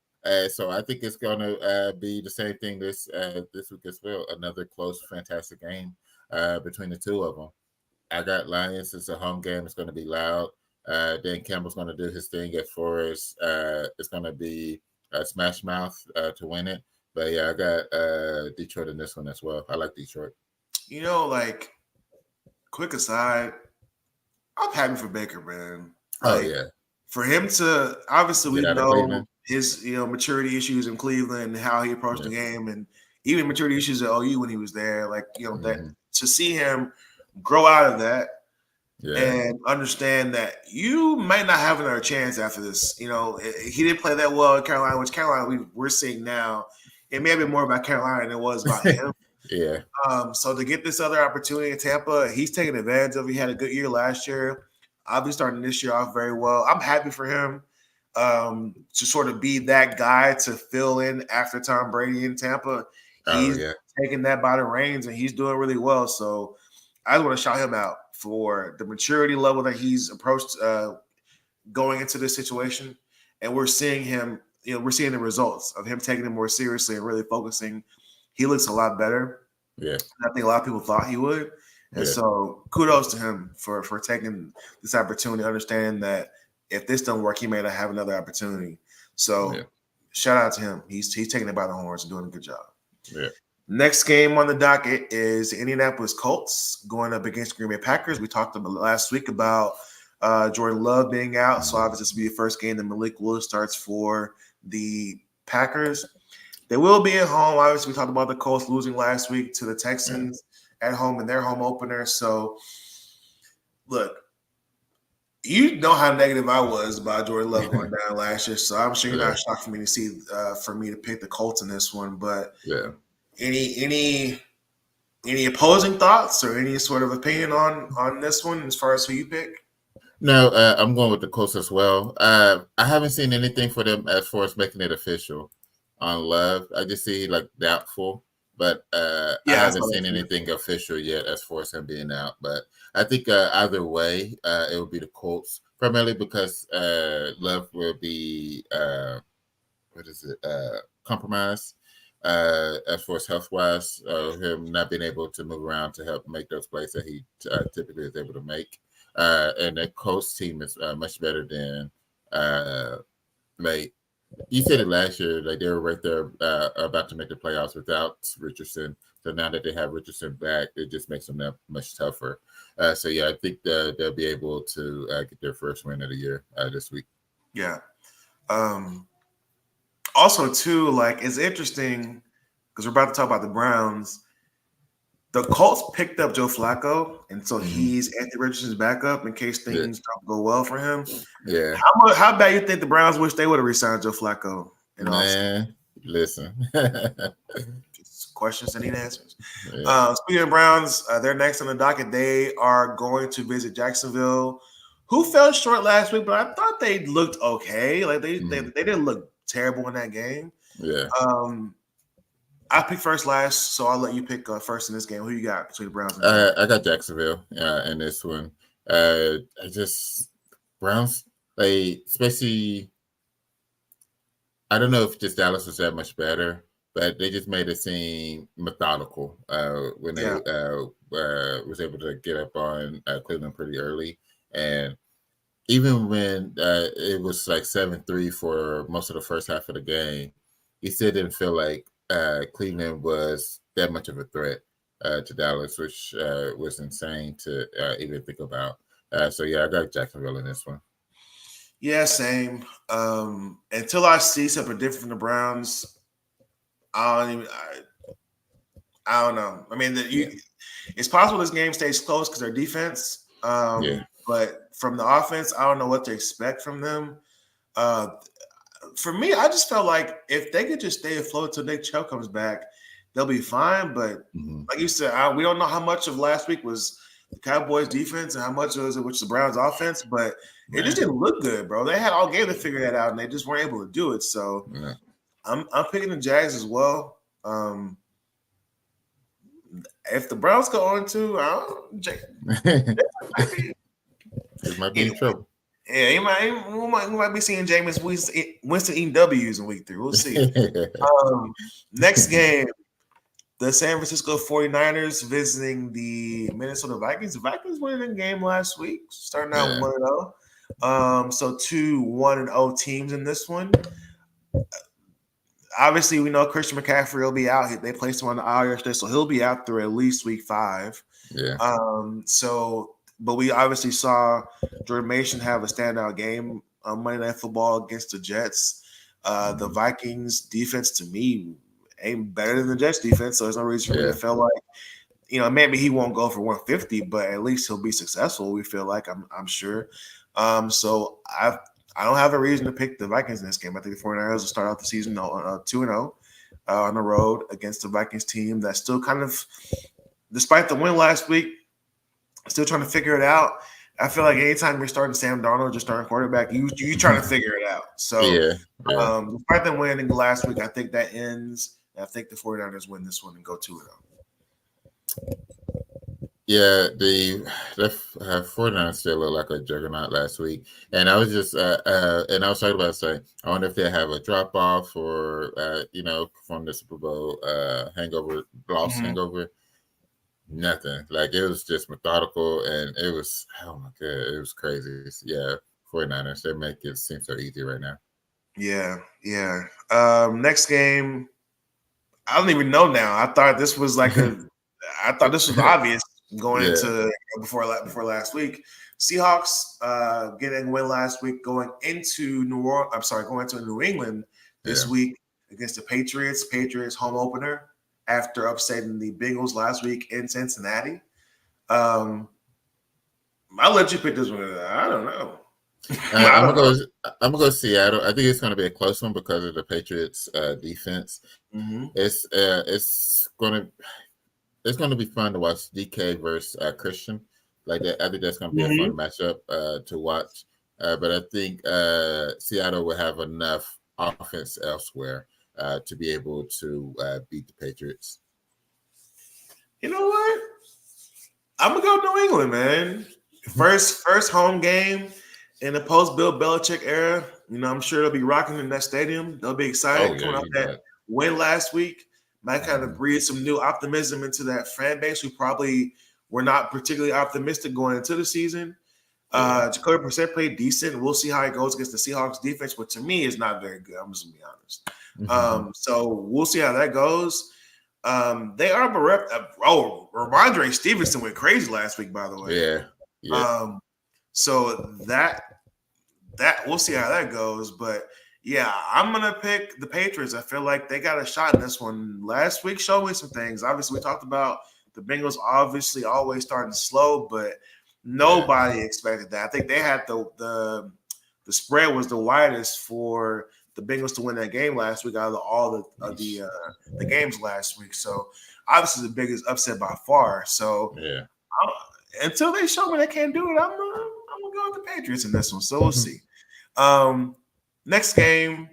So I think it's going to be the same thing this week as well. Another close, fantastic game between the two of them. I got Lions. It's a home game. It's going to be loud. Dan Campbell's going to do his thing at Forest. It's going to be Smash Mouth to win it. But yeah, I got Detroit in this one as well. I like Detroit. Like quick aside, I'm happy for Baker, man. Oh Like yeah, for him to obviously get we out of know Cleveland. his maturity issues in Cleveland and how he approached Yeah, the game and even maturity issues at OU when he was there. Like that mm-hmm. to see him grow out of that Yeah, and understand that you might not have another chance after this. He didn't play that well in Carolina, which Carolina we're seeing now. It may have been more about Carolina than it was about him. yeah, So to get this other opportunity in Tampa, he's taking advantage of it. He had a good year last year. Obviously starting this year off very well. I'm happy for him to sort of be that guy to fill in after Tom Brady in Tampa. oh He's yeah, taking that by the reins and he's doing really well. So I just want to shout him out for the maturity level that he's approached going into this situation. And we're seeing him, we're seeing the results of him taking it more seriously and really focusing. He looks a lot better. yeah, I think a lot of people thought he would. And yeah, so kudos to him for taking this opportunity, understanding that if this doesn't work, he may not have another opportunity. So yeah, shout out to him. He's taking it by the horns and doing a good job. yeah. Next game on the docket is Indianapolis Colts going up against Green Bay Packers. We talked about last week about Jordan Love being out. So obviously this will be the first game that Malik Willis starts for the Packers. They will be at home. Obviously, we talked about the Colts losing last week to the Texans at home in their home opener. So, look, you know how negative I was about Jordan Love going down last year. So I'm sure you're not shocked for me to pick the Colts in this one. But Yeah. any opposing thoughts or any sort of opinion on this one as far as who you pick? No, I'm going with the Colts as well. I haven't seen anything for them as far as making it official on Love. I just see like doubtful, but I haven't seen anything official yet as far as him being out. But I think either way, it will be the Colts, primarily because Love will be compromised as far as health wise, him not being able to move around to help make those plays that he typically is able to make. And the Colts team is much better than like you said it last year. Like they were right there about to make the playoffs without Richardson. So now that they have Richardson back, it just makes them that much tougher. So yeah, I think they'll be able to get their first win of the year this week. Yeah. Also, too, like it's interesting because we're about to talk about the Browns. The Colts picked up Joe Flacco, and so he's Anthony Richardson's backup in case things don't go well for him. Yeah. How bad you think the Browns wish they would have re-signed Joe Flacco? Man, listen. Questions that need answers. Yeah. Speaking of Browns, they're next on the docket. They are going to visit Jacksonville, who fell short last week, but I thought they looked okay. Like they didn't look terrible in that game. Yeah. I picked first last, so I'll let you pick first in this game. Who you got between the Browns and I got Jacksonville in this one. Browns, like especially I don't know if just Dallas was that much better, but they just made it seem methodical when they was able to get up on Cleveland pretty early. And even when it was like 7-3 for most of the first half of the game, he still didn't feel like Cleveland was that much of a threat to Dallas, which was insane to even think about. So yeah, I got Jacksonville in this one. Yeah, same. Until I see something different from the Browns, I don't know. I mean, it's possible this game stays close because their defense. But from the offense, I don't know what to expect from them. For me, I just felt like if they could just stay afloat until Nick Chubb comes back, they'll be fine. But like you said, we don't know how much of last week was the Cowboys defense and how much was it, which the Browns offense. But it just didn't look good, bro. They had all game to figure that out, and they just weren't able to do it. So I'm picking the Jags as well. If the Browns go on to, it might be in trouble. Yeah, we might be seeing Jameis Winston eating W's in week 3. We'll see. Next game, the San Francisco 49ers visiting the Minnesota Vikings. The Vikings won the game last week, starting out 1-0. So 2 1-0 teams in this one. Obviously, we know Christian McCaffrey will be out. They placed him on the IR yesterday, so he'll be out through at least week 5. Yeah. But we obviously saw Jordan Mason have a standout game on Monday Night Football against the Jets. The Vikings defense, to me, ain't better than the Jets defense, so there's no reason for me to feel like, maybe he won't go for 150, but at least he'll be successful. We feel like I'm sure. So I don't have a reason to pick the Vikings in this game. I think the 49ers will start out the season 2-0 on the road against the Vikings team that's still kind of, despite the win last week, still trying to figure it out. I feel like anytime you're starting Sam Darnold, just starting quarterback, you trying to figure it out. So despite them winning last week, I think that ends. I think the 49ers win this one and go 2-0. Yeah, the 49ers still look like a juggernaut last week. And I was just and I was talking about saying, I wonder if they have a drop off or from the Super Bowl hangover. Nothing. Like it was just methodical and it was it was crazy. Yeah, 49ers, they make it seem so easy right now. Yeah. Next game, I don't even know now. I thought this was obvious going into before last week. Seahawks getting a win last week, going into New England this week against the Patriots. Patriots home opener after upsetting the Bengals last week in Cincinnati. I'll let you pick this one. I don't know. I'm gonna go Seattle. I think it's gonna be a close one because of the Patriots defense. It's gonna be fun to watch DK versus Christian. Like that, I think that's gonna be a fun matchup to watch. But I think Seattle will have enough offense elsewhere to be able to beat the Patriots. You know what? I'm gonna go New England, man. First home game in the post Bill Belichick era. I'm sure they'll be rocking in that stadium. They'll be excited coming off that win last week. Might kind of breathe some new optimism into that fan base who probably were not particularly optimistic going into the season. Jacoby Brissett played decent. We'll see how it goes against the Seahawks defense, but to me, is not very good. I'm just gonna be honest. So we'll see how that goes. They are Ramondre Stevenson went crazy last week, by the way. Yeah. So that we'll see how that goes, but yeah, I'm gonna pick the Patriots. I feel like they got a shot in this one. Last week showed me some things. Obviously, we talked about the Bengals obviously always starting slow, but nobody expected that. I think they had the spread was the widest for the Bengals to win that game last week out of all the games last week. So obviously the biggest upset by far. So until they show me they can't do it, I'm gonna go with the Patriots in this one. So we'll see. Next game,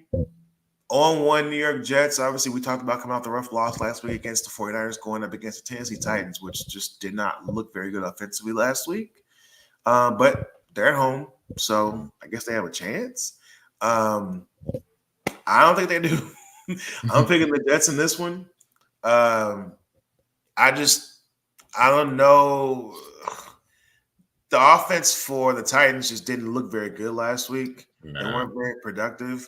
0-1 New York Jets. Obviously, we talked about coming out the rough loss last week against the 49ers, going up against the Tennessee Titans, which just did not look very good offensively last week. But they're at home, so I guess they have a chance. I don't think they do. I'm picking the Jets in this one. I don't know. The offense for the Titans just didn't look very good last week. They weren't very productive.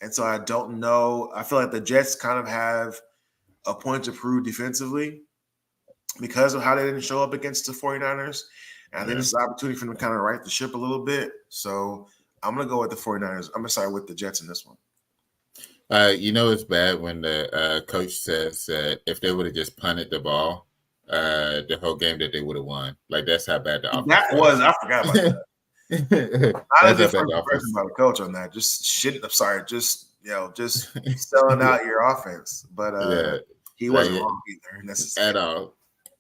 And so I don't know. I feel like the Jets kind of have a point to prove defensively because of how they didn't show up against the 49ers. And I think this is an opportunity for them to kind of right the ship a little bit. So I'm going to go with the 49ers. I'm sorry, with the Jets in this one. It's bad when the coach says that if they would have just punted the ball the whole game, that they would have won. Like, that's how bad the offense was. I forgot about that. Not a good first impression by the coach on that. Just shit. I'm sorry. Just selling out your offense. But he wasn't wrong either necessarily.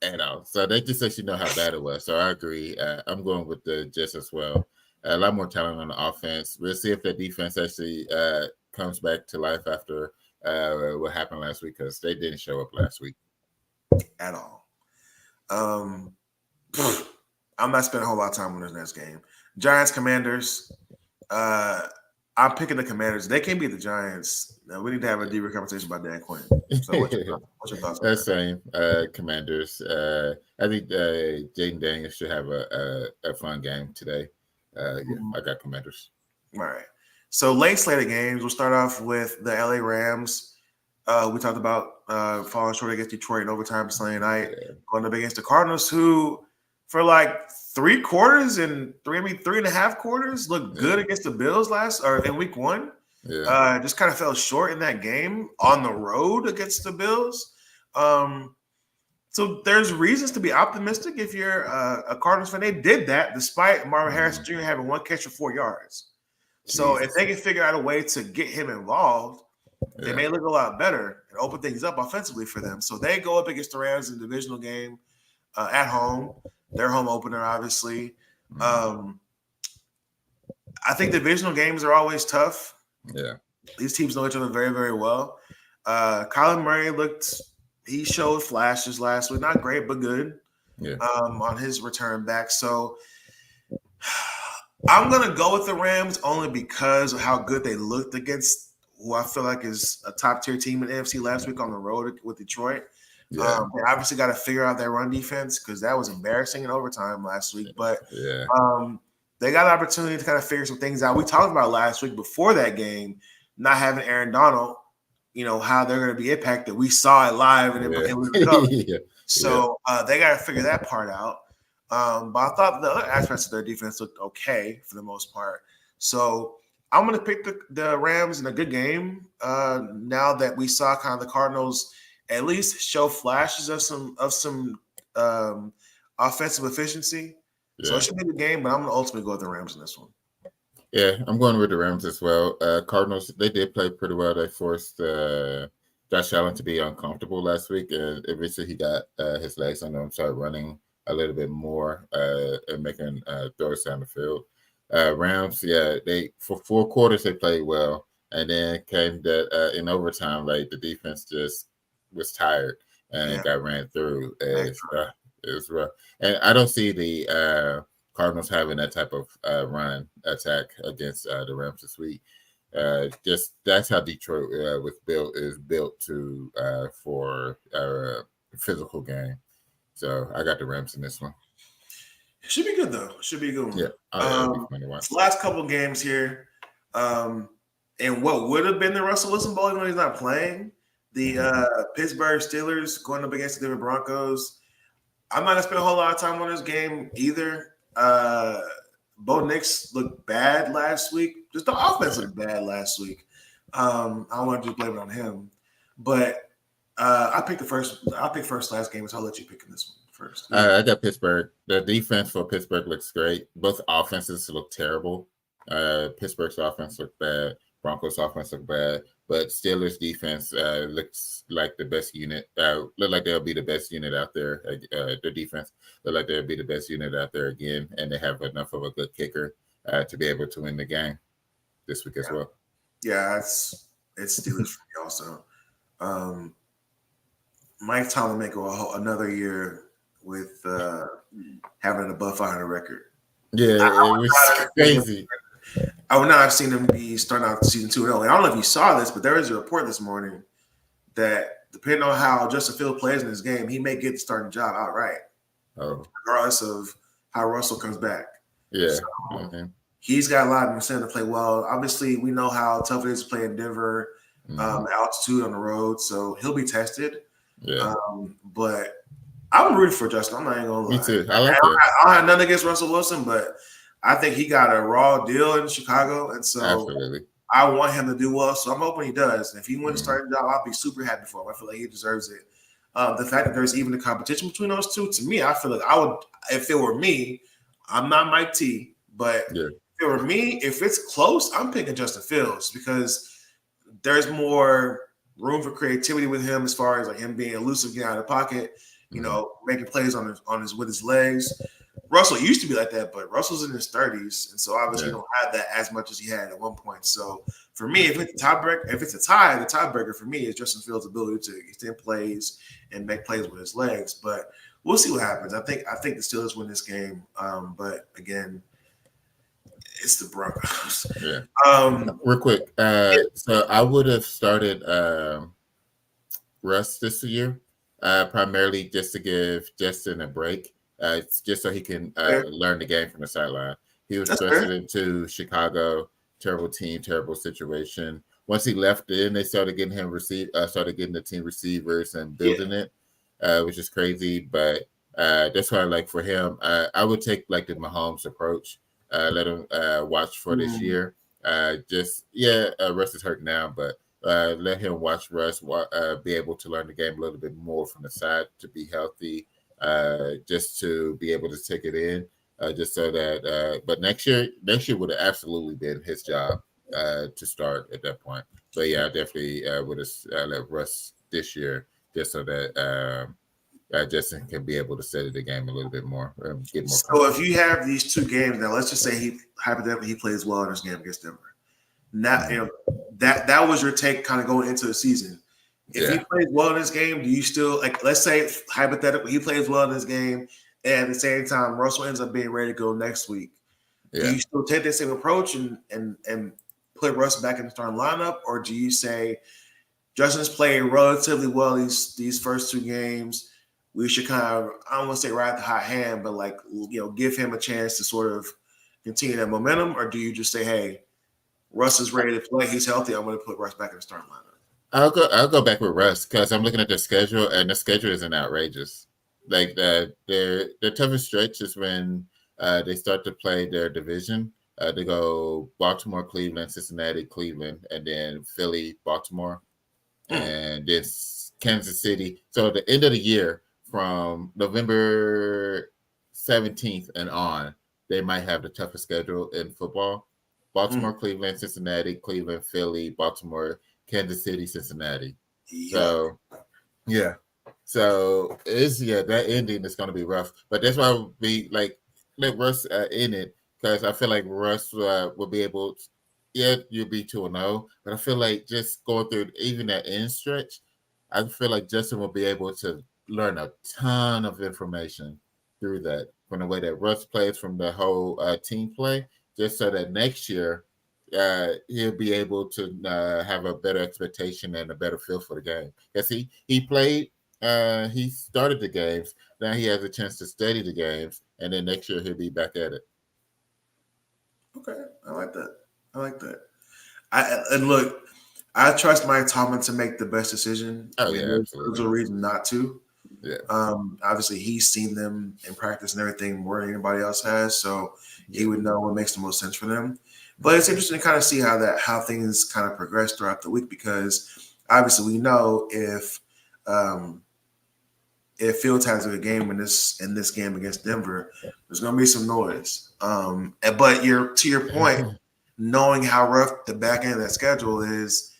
At all. So they just let you know how bad it was. So I agree. I'm going with the Jets as well. A lot more talent on the offense. We'll see if the defense actually comes back to life after what happened last week, because they didn't show up last week at all. I'm not spending a whole lot of time on this next game. Giants, Commanders. I'm picking the Commanders. They can't beat the Giants. We need to have a deeper conversation about Dan Quinn. So what's your thoughts on that? Same. Commanders. I think Jaden Daniels should have a fun game today. I got Commanders. All right. So late slate of games. We'll start off with the LA Rams. We talked about falling short against Detroit in overtime Sunday night. Going up against the Cardinals, who for like 3 quarters and 3.5 quarters looked good against the Bills in week 1. Just kind of fell short in that game on the road against the Bills. So there's reasons to be optimistic if you're a Cardinals fan. They did that despite Marvin Harrison Jr. having 1 catch for 4 yards. So if they can figure out a way to get him involved, they may look a lot better and open things up offensively for them. So they go up against the Rams in the divisional game at home. Their home opener, obviously. I think divisional games are always tough. Yeah. These teams know each other very, very well. Kyler Murray he showed flashes last week. Not great, but good on his return back. So I'm going to go with the Rams only because of how good they looked against who I feel like is a top-tier team in the NFC last week on the road with Detroit. They obviously got to figure out their run defense because that was embarrassing in overtime last week. But they got an opportunity to kind of figure some things out. We talked about last week before that game, not having Aaron Donald, how they're going to be impacted. We saw it live and it was So they got to figure that part out. But I thought the other aspects of their defense looked okay for the most part. So I'm going to pick the Rams in a good game now that we saw kind of the Cardinals at least show flashes of some offensive efficiency. So it should be the game, but I'm going to ultimately go with the Rams in this one. Yeah, I'm going with the Rams as well. Cardinals, they did play pretty well. They forced Josh Allen to be uncomfortable last week. Eventually he got his legs under him, started running a little bit more and making throws down the field. Rams, they for 4 quarters they played well, and then came that in overtime, like the defense just was tired and got ran through. It was rough, and I don't see the Cardinals having that type of run attack against the Rams this week. Just that's how Detroit is built to for a physical game. So I got the Rams in this one. Should be good though. Should be a good one. Yeah. Last couple games here, and what would have been the Russell Wilson Bowl when he's not playing. The Pittsburgh Steelers going up against the Denver Broncos. I'm not gonna spend a whole lot of time on this game either. Bo Nix looked bad last week. Just the offense looked bad last week. I don't want to just blame it on him, but I picked first last game, so I'll let you pick in this one first. I got Pittsburgh. The defense for Pittsburgh looks great. Both offenses look terrible. Pittsburgh's offense looked bad. Broncos offense looked bad. But Steelers defense looks like the best unit. Look like they'll be the best unit out there. Their defense look like they'll be the best unit out there again. And they have enough of a good kicker to be able to win the game this week as well. Yeah, it's Steelers for me also. Mike Tomlin may go another year with having an above 500 record. Yeah, it was crazy. I would not have seen him be starting out season 2-0. And I don't know if you saw this, but there was a report this morning that depending on how Justin Fields plays in this game, he may get the starting job outright. Regardless of how Russell comes back. Yeah. So, he's got a lot of incentive to play well. Obviously, we know how tough it is to play in Denver, altitude on the road. So he'll be tested. Yeah, But I'm rooting for Justin. I'm not even gonna me lie. too. I like I him. don't have nothing against Russell Wilson, but I think he got a raw deal in Chicago, and so Absolutely. I want him to do well. So I'm hoping he does. And if he wins the Mm-hmm. starting job, I'll be super happy for him. I feel like he deserves it. The fact that there's even a competition between those two, to me, I feel like I would. If it were me, I'm not Mike T, but Yeah. if it were me, if it's close, I'm picking Justin Fields because there's more room for creativity with him as far as like him being elusive, getting out of the pocket, making plays on his with his legs. Russell used to be like that, but Russell's in his 30s, and so obviously he don't have that as much as he had at one point. So for me, if it's a tiebreaker, if it's a tie, the tiebreaker for me is Justin Fields' ability to extend plays and make plays with his legs. But we'll see what happens. I think the Steelers win this game, but again, it's the Broncos. Yeah. Real quick. So I would have started Russ this year, primarily just to give Justin a break, just so he can learn the game from the sideline. He was thrusted into Chicago, terrible team, terrible situation. Once he left in, they started getting him started getting the team receivers and building it, which is crazy. But that's why, like for him, I would take like the Mahomes approach. Let him watch for this year. Russ is hurt now, but let him watch Russ be able to learn the game a little bit more from the side to be healthy, just to be able to take it in, just so that. But next year would have absolutely been his job to start at that point. But yeah, I definitely would have let Russ this year just so that Justin can be able to study the game a little bit more, get more. So if you have these two games now, let's just say he hypothetically he plays well in this game against Denver. Now, that was your take kind of going into the season. If he plays well in this game, do you still like? Let's say hypothetically he plays well in this game, and at the same time Russell ends up being ready to go next week. Yeah. Do you still take that same approach and put Russ back in the starting lineup, or do you say Justin's playing relatively well these first two games? We should kind of, I don't want to say ride the hot hand, but like give him a chance to sort of continue that momentum, or do you just say, hey, Russ is ready to play. He's healthy. I'm going to put Russ back in the starting lineup. I'll go back with Russ because I'm looking at the schedule, and the schedule isn't outrageous. Like their toughest stretch is when they start to play their division. They go Baltimore, Cleveland, Cincinnati, Cleveland, and then Philly, Baltimore, and then Kansas City. So at the end of the year, from November 17th and on, they might have the toughest schedule in football. Baltimore, Cleveland, Cincinnati, Cleveland, Philly, Baltimore, Kansas City, Cincinnati. So, yeah. So that ending is going to be rough. But that's why I would be like, let Russ in it because I feel like Russ will be able to, you'll be 2-0. But I feel like just going through even that end stretch, I feel like Justin will be able to learn a ton of information through that from the way that Russ plays, from the whole team play, just so that next year he'll be able to have a better expectation and a better feel for the game. Because he played, he started the games. Now he has a chance to study the games, and then next year he'll be back at it. Okay, I like that. And look, I trust Mike Tomlin to make the best decision. Oh yeah, absolutely. There's no reason not to. Yeah. Obviously, he's seen them in practice and everything more than anybody else has, so he would know what makes the most sense for them. But it's interesting to kind of see how things kind of progress throughout the week because obviously we know if Fields has a good game in this game against Denver, there's going to be some noise. But to your point, knowing how rough the back end of that schedule is,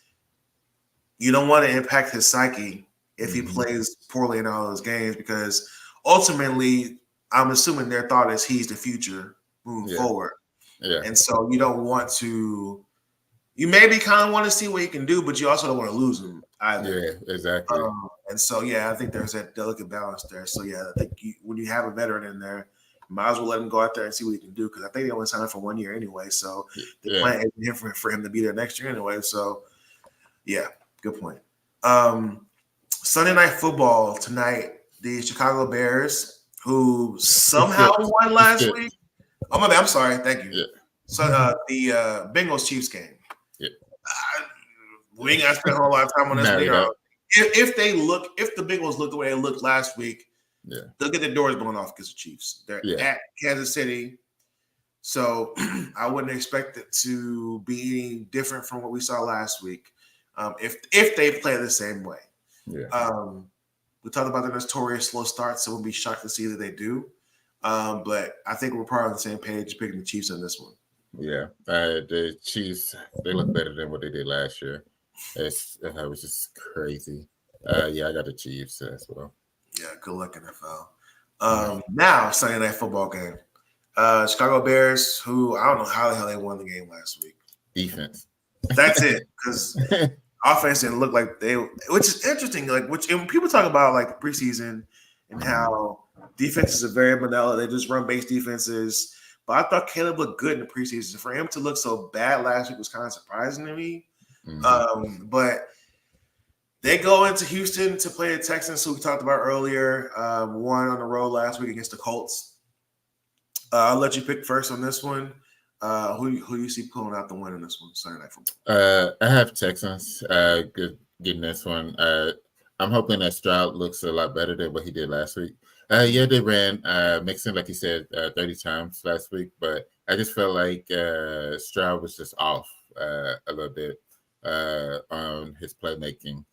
you don't want to impact his psyche if he plays poorly in all those games because ultimately, I'm assuming their thought is he's the future moving forward. Yeah. And so you don't want to – you maybe kind of want to see what he can do, but you also don't want to lose him either. Yeah, exactly. And so, I think there's that delicate balance there. So, I think when you have a veteran in there, you might as well let him go out there and see what he can do because I think they only signed him for 1 year anyway. So the plan isn't here for him to be there next year anyway. So, good point. Sunday Night Football tonight, the Chicago Bears, who somehow won last week. Oh, my bad. I'm sorry. Thank you. Yeah. So the Bengals Chiefs game. Yeah. We ain't got to spend a whole lot of time on this. if the Bengals look the way they looked last week, Yeah. they'll get their doors blown off against the Chiefs. They're at Kansas City. So I wouldn't expect it to be any different from what we saw last week. If they play the same way. Yeah. We talked about the notorious slow starts, so we'll be shocked to see that they do. But I think we're probably on the same page picking the Chiefs on this one. Yeah. The Chiefs, they look better than what they did last year. It was just crazy. Yeah, I got the Chiefs as well. Yeah, good luck, NFL. Now, Sunday night football game. Chicago Bears, who I don't know how the hell they won the game last week. Defense. That's it, because offense didn't look like they, which is interesting. Like, when people talk about like the preseason and how defenses are very vanilla, they just run base defenses. But I thought Caleb looked good in the preseason. For him to look so bad last week was kind of surprising to me. Mm-hmm. But they go into Houston to play the Texans, who we talked about earlier. Won on the road last week against the Colts. I'll let you pick first on this one. Who you see pulling out the win in this one, Sunday Night Football? I have Texans getting this one. I'm hoping that Stroud looks a lot better than what he did last week. Yeah, they ran Mixon, like you said, 30 times last week, but I just felt like Stroud was just off a little bit on his playmaking.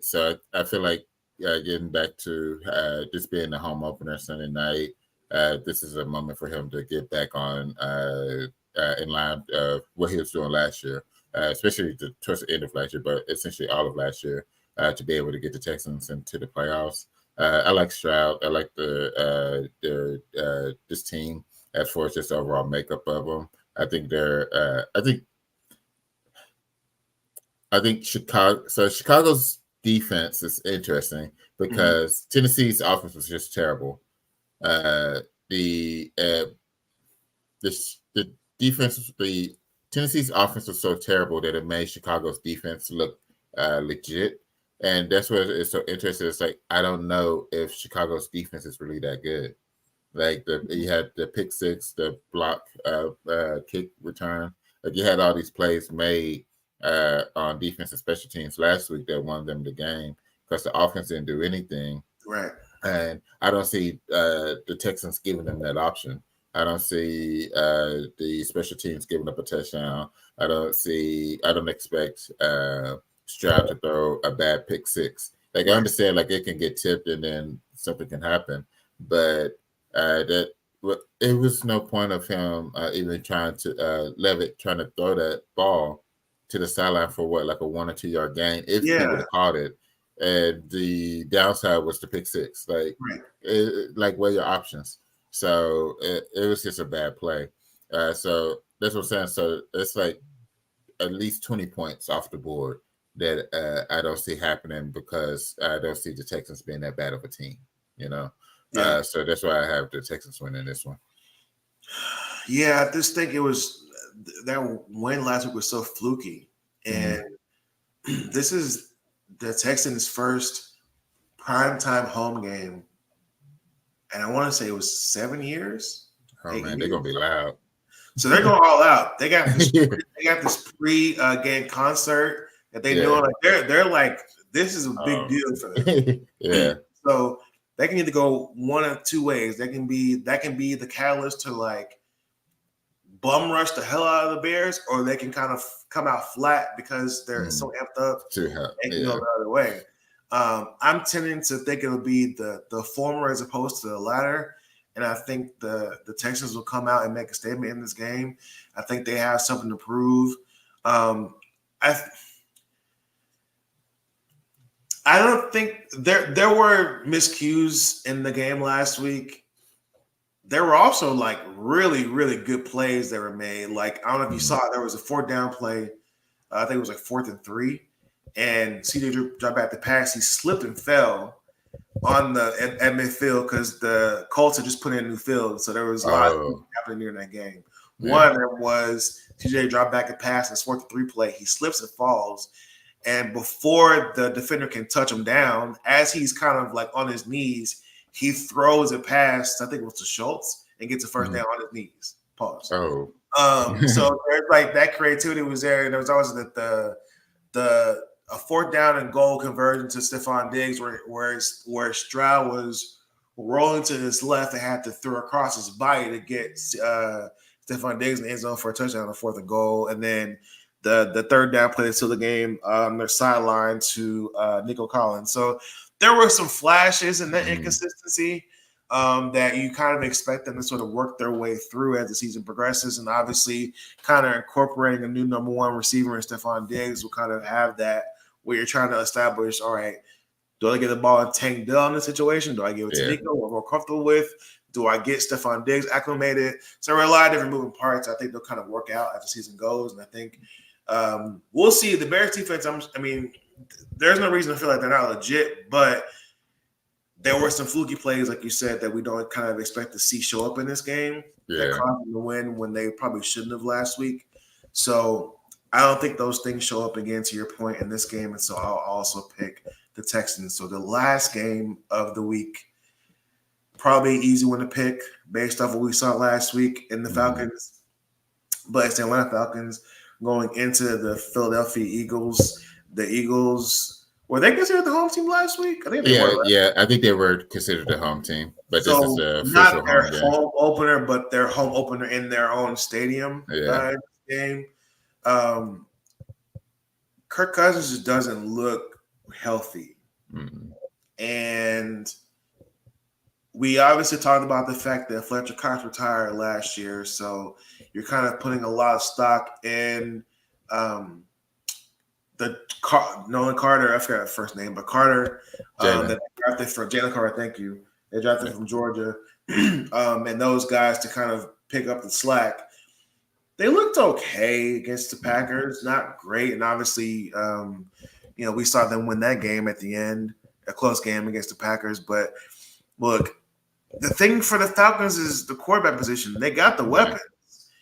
So I feel like getting back to just being the home opener Sunday night, this is a moment for him to get back on in line of what he was doing last year, especially towards the end of last year, but essentially all of last year, to be able to get the Texans into the playoffs. I like Stroud. I like this team as far as just overall makeup of them. I think I think Chicago. So Chicago's defense is interesting because Tennessee's offense was just terrible. The defense, the Tennessee's offense was so terrible that it made Chicago's defense look legit, and that's what it's so interesting. It's like I don't know if Chicago's defense is really that good. Like you had the pick six, the block, kick return. Like you had all these plays made on defense and special teams last week that won them the game because the offense didn't do anything. Right. And I don't see the Texans giving them that option. I don't see the special teams giving up a touchdown. I don't expect Stroud to throw a bad pick six. Like I understand, like it can get tipped and then something can happen, but it was no point of him even trying to Levitt trying to throw that ball to the sideline for like a 1 or 2 yard gain if he would have caught it. And the downside was the pick six. Like, like what are your options? So it was just a bad play. So that's what I'm saying. So it's like at least 20 points off the board that I don't see happening because I don't see the Texans being that bad of a team, you know? So that's why I have the Texans winning this one. Yeah, I just think it was that win last week was so fluky. And this is the Texans' first primetime home game. And I want to say it was 7 years. Oh, man, they're going to be loud. So they're going all out. They got this pre-game concert that they doing. Like they're like, this is a big deal for them. So they can either go one of two ways. That can be the catalyst to like bum rush the hell out of the Bears, or they can kind of come out flat because they're so amped up. They can go the other way. I'm tending to think it'll be the former as opposed to the latter. And I think the Texans will come out and make a statement in this game. I think they have something to prove. I don't think there were miscues in the game last week. There were also like really, really good plays that were made. Like, I don't know if you saw it, there was a 4th down play. I think it was like 4th and 3. And CJ dropped back the pass. He slipped and fell on at midfield because the Colts had just put in a new field. So there was a lot of things happening during that game. One of them was CJ dropped back a pass and 4th and 3 play. He slips and falls. And before the defender can touch him down, as he's kind of like on his knees, he throws a pass, I think it was to Schultz, and gets a first down on his knees. Pause. So there's like that creativity was there. And there was always the a 4th down and goal conversion to Stephon Diggs where Stroud was rolling to his left and had to throw across his body to get Stephon Diggs in the end zone for a touchdown on 4th and goal. And then the 3rd down play to the game on their sideline to Nico Collins. So there were some flashes in that inconsistency that you kind of expect them to sort of work their way through as the season progresses. And obviously kind of incorporating a new number 1 receiver in Stephon Diggs will kind of have that where you're trying to establish, all right, do I get the ball in Tank Dell in this situation? Do I give it to Nico, what I'm more comfortable with? Do I get Stephon Diggs acclimated? So there are a lot of different moving parts. I think they'll kind of work out as the season goes. And I think we'll see. The Bears defense, there's no reason to feel like they're not legit, but there were some fluky plays, like you said, that we don't kind of expect to see show up in this game that caused them to win when they probably shouldn't have last week. So I don't think those things show up again, to your point, in this game. And so I'll also pick the Texans. So the last game of the week, probably an easy one to pick based off what we saw last week in the Falcons. But it's the Atlanta Falcons going into the Philadelphia Eagles. The Eagles, were they considered the home team last week? I think they were. Yeah, I think they were considered the home team. But so this is the official not their home opener, but their home opener in their own stadium game. Kirk Cousins just doesn't look healthy. And we obviously talked about the fact that Fletcher Cox retired last year, so you're kind of putting a lot of stock in Nolan Carter. I forgot his first name, but Carter that they drafted from Jalen Carter. Thank you. They drafted from Georgia, and those guys to kind of pick up the slack. They looked okay against the Packers, not great, and obviously, we saw them win that game at the end, a close game against the Packers. But look, the thing for the Falcons is the quarterback position. They got the weapons.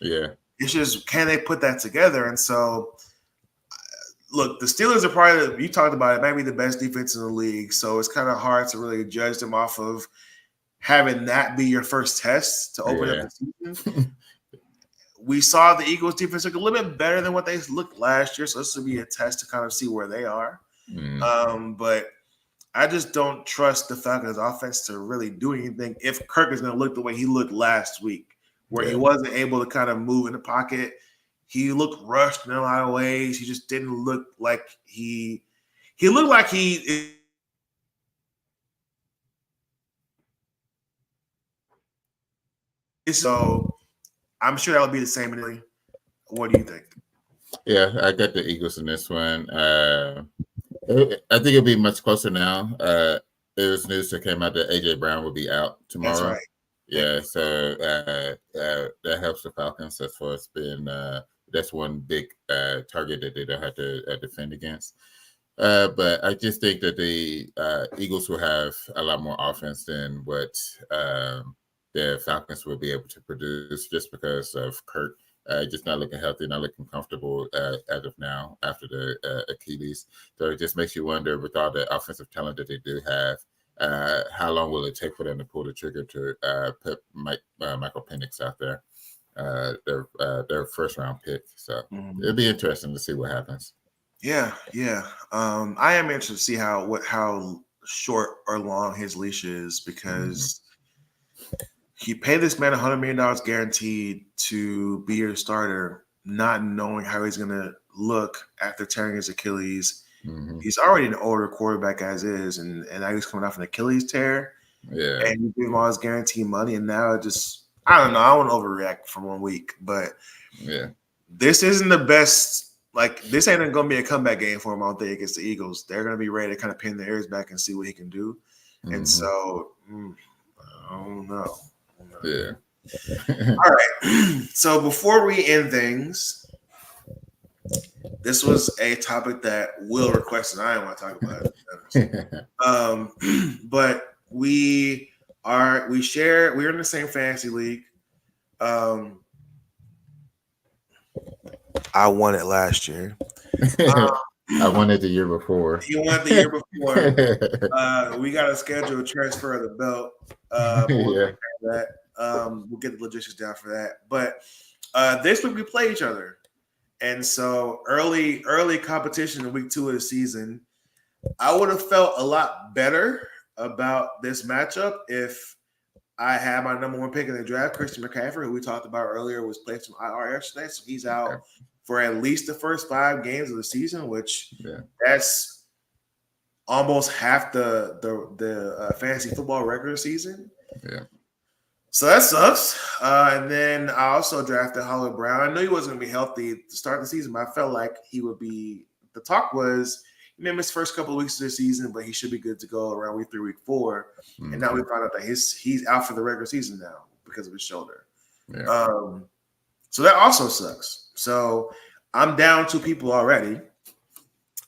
Yeah. It's just, can they put that together? And so, look, the Steelers are probably, you talked about it, maybe the best defense in the league. So it's kind of hard to really judge them off of having that be your first test to open up the season. We saw the Eagles defense look a little bit better than what they looked last year. So this will be a test to kind of see where they are. But I just don't trust the Falcons offense to really do anything if Kirk is going to look the way he looked last week, where he wasn't able to kind of move in the pocket. He looked rushed in a lot of ways. He just didn't look like he looked like he. So I'm sure that'll be the same anyway. What do you think? Yeah, I got the Eagles in this one. I think it'll be much closer now. There was news that came out that AJ Brown will be out tomorrow. That's right. Yeah, so that helps the Falcons. That's for it's been. That's one big target that they don't have to defend against. But I just think that the Eagles will have a lot more offense than what the Falcons will be able to produce, just because of Kirk just not looking healthy, not looking comfortable as of now after the Achilles. So it just makes you wonder, with all the offensive talent that they do have, how long will it take for them to pull the trigger to put Michael Penix out there, their first round pick. So it'll be interesting to see what happens. Yeah. I am interested to see how short or long his leash is, because he paid this man $100 million guaranteed to be your starter, not knowing how he's going to look after tearing his Achilles. He's already an older quarterback as is, and now he's coming off an Achilles tear. Yeah. And you give him all his guaranteed money, and now it just, I don't know. I won't overreact for 1 week, but this isn't the best. Like, this ain't going to be a comeback game for him, I don't think, against the Eagles. They're going to be ready to kind of pin their ears back and see what he can do. And so, I don't know. Yeah. All right. So before we end things, this was a topic that Will requested. I didn't want to talk about it. But we're in the same fantasy league. I won it last year. I won it the year before. You won the year before. We got to schedule a transfer of the belt. We'll get the logistics down for that. But this week we play each other. And so early competition in week 2 of the season, I would have felt a lot better about this matchup if I had my number 1 pick in the draft, Christian McCaffrey, who we talked about earlier, was placed on IR yesterday. So he's out for at least the first 5 games of the season, which that's almost half the fantasy football regular season. Yeah. So that sucks. And then I also drafted Hollywood Brown. I knew he wasn't going to be healthy to start the season, but I felt like he would be. The talk was he may miss first couple of weeks of the season, but he should be good to go around week 3, week 4. Mm-hmm. And now we found out that he's out for the regular season now because of his shoulder. Yeah. So that also sucks. So I'm down 2 people already.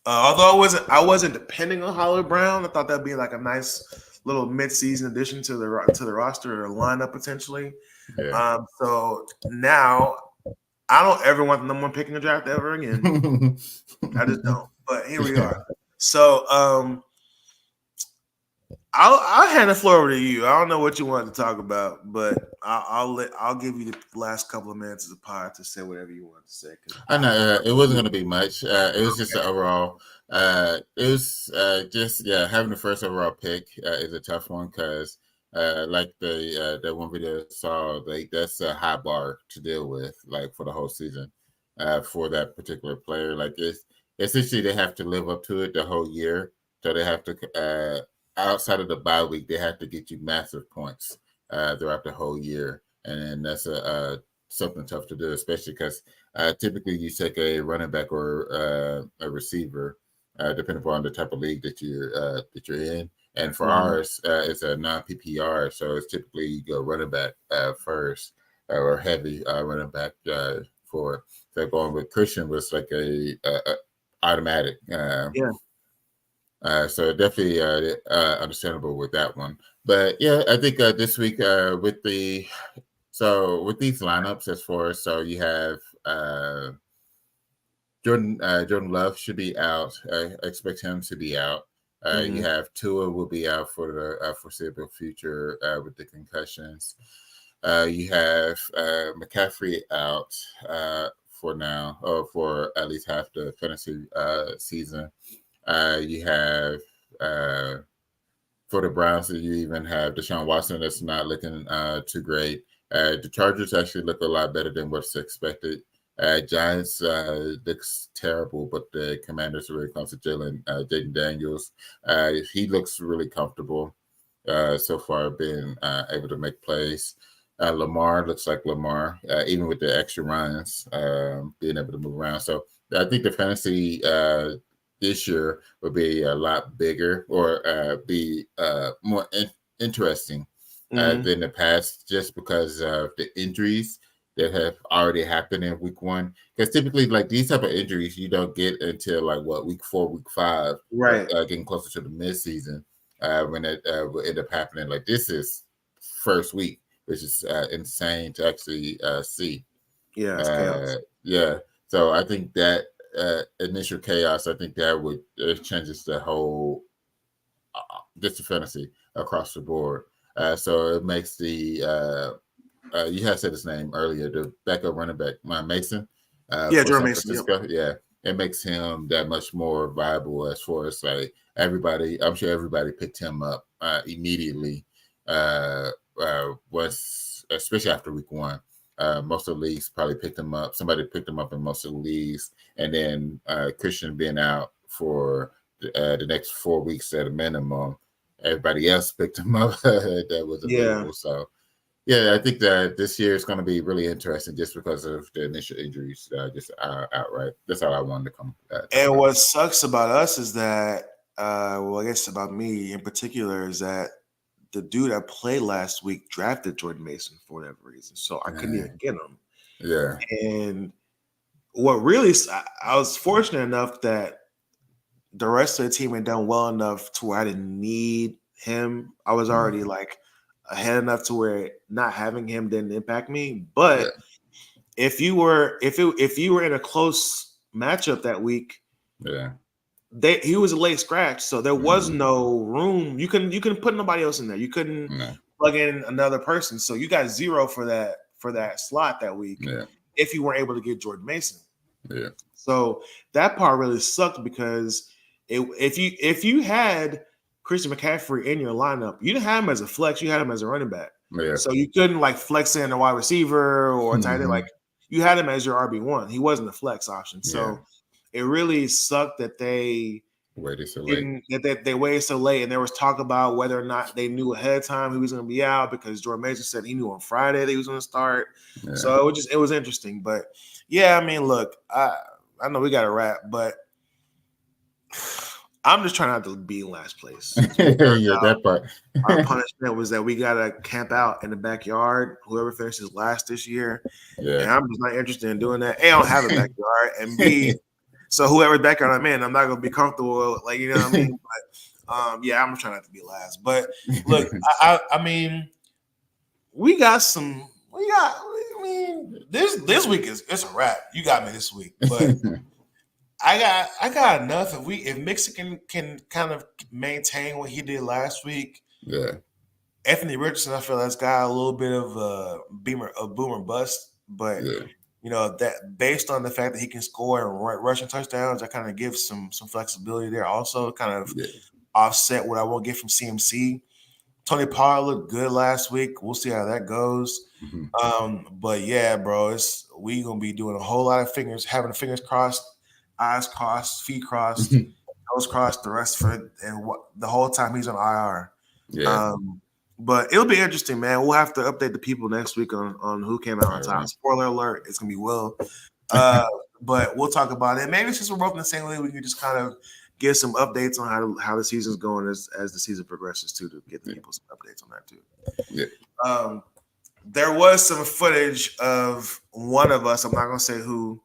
Although I wasn't depending on Hollywood Brown, I thought that'd be like a nice little mid-season addition to the roster or lineup potentially. Yeah. So now I don't ever want the number 1 pick in the draft ever again. I just don't. But here we are. So I'll hand the floor over to you. I don't know what you wanted to talk about, but I'll give you the last couple of minutes of the pod to say whatever you want to say. I know it wasn't going to be much. It was just an overall. It was just having the first overall pick is a tough one because like that one video I saw, that's a high bar to deal with, like for the whole season, for that particular player. Like it's essentially they have to live up to it the whole year, so they have to. Outside of the bye week, they have to get you massive points throughout the whole year, and that's something tough to do, especially because typically you take a running back or a receiver, depending upon the type of league that you're in. And for ours, it's a non-PPR, so it's typically you go running back first or heavy running back for it. So going with Christian was like a automatic. So definitely understandable with that one. But yeah, I think this week with these lineups as far as you have Jordan Love should be out. I expect him to be out. You have Tua will be out for the foreseeable future with the concussions. You have McCaffrey out for now, or for at least half the fantasy season. You have for the Browns, you even have Deshaun Watson that's not looking too great. The Chargers actually look a lot better than what's expected. Giants looks terrible, but the Commanders are really close to Jaden Daniels. He looks really comfortable so far, being able to make plays. Lamar looks like Lamar, even with the extra runs, being able to move around. So I think the fantasy this year will be a lot bigger or be more interesting than the past, just because of the injuries that have already happened in week 1. Because typically, like these type of injuries, you don't get until like week 4, week 5, right? Getting closer to the midseason when it will end up happening. Like this is first week, which is insane to actually see. Yeah, it's chaos. Yeah. So I think that initial chaos, I think that would changes the whole just the fantasy across the board. So it makes the you had said his name earlier, the backup running back, Mason. Jordan Mason. Yep. Yeah, it makes him that much more viable as far as like everybody. I'm sure everybody picked him up immediately. Was especially after week 1. Most of the leagues probably picked him up. Somebody picked him up in most of the leagues, and then Christian being out for the next 4 weeks at a minimum, everybody else picked him up that was available. Yeah. So, yeah, I think that this year is going to be really interesting just because of the initial injuries, just outright. That's all I wanted to come. And what sucks about us is that, I guess about me in particular, is that the dude I played last week drafted Jordan Mason for whatever reason, so I couldn't even get him. Yeah. And what really, I was fortunate enough that the rest of the team had done well enough to where I didn't need him. I was already like ahead enough to where not having him didn't impact me. But if you were in a close matchup that week, he was a late scratch, so there was no room. You couldn't put nobody else in there. You couldn't plug in another person. So you got 0 for that slot that week if you weren't able to get Jordan Mason. Yeah. So that part really sucked because if you had Christian McCaffrey in your lineup, you didn't have him as a flex, you had him as a running back. Yeah. So you couldn't like flex in a wide receiver or tight end. Mhm. Like you had him as your RB1. He wasn't a flex option. Yeah. So it really sucked that they Waited so late. didn't that they waited so late, and there was talk about whether or not they knew ahead of time he was going to be out because Jordan Mason said he knew on Friday that he was going to start. Yeah. So it was interesting, but yeah, I mean, look, I know we got to wrap, but I'm just trying not to be in last place. Yeah, that part. Our punishment was that we got to camp out in the backyard. Whoever finishes last this year, and Yeah. I'm just not interested in doing that. A, I don't have a backyard, and B, so whoever's backyard I'm in, I'm not gonna be comfortable. Like you know what I mean. But yeah, I'm trying not to be last. But look, I mean, we got some. We got. I mean, this week it's a wrap. You got me this week, but I got enough. If Mixon can kind of maintain what he did last week, Yeah. Anthony Richardson, I feel that's got a little bit of a boomer bust, but Yeah. you know that based on the fact that he can score and rushing touchdowns, that kind of gives some flexibility there. Also, kind of Yeah. offset what I won't get from CMC. Tony Pollard looked good last week. We'll see how that goes. Mhm. But yeah, bro, we gonna be doing a whole lot of having the fingers crossed, eyes crossed, feet crossed, toes crossed, the rest for and the whole time he's on IR. Yeah. But it'll be interesting, man. We'll have to update the people next week on who came out on top. Right. Spoiler alert, it's gonna be Will. But we'll talk about it. Maybe since we're both in the same league, we can just kind of give some updates on how the season's going as the season progresses too, to get the people some updates on that too. Yeah. There was some footage of one of us, I'm not gonna say who,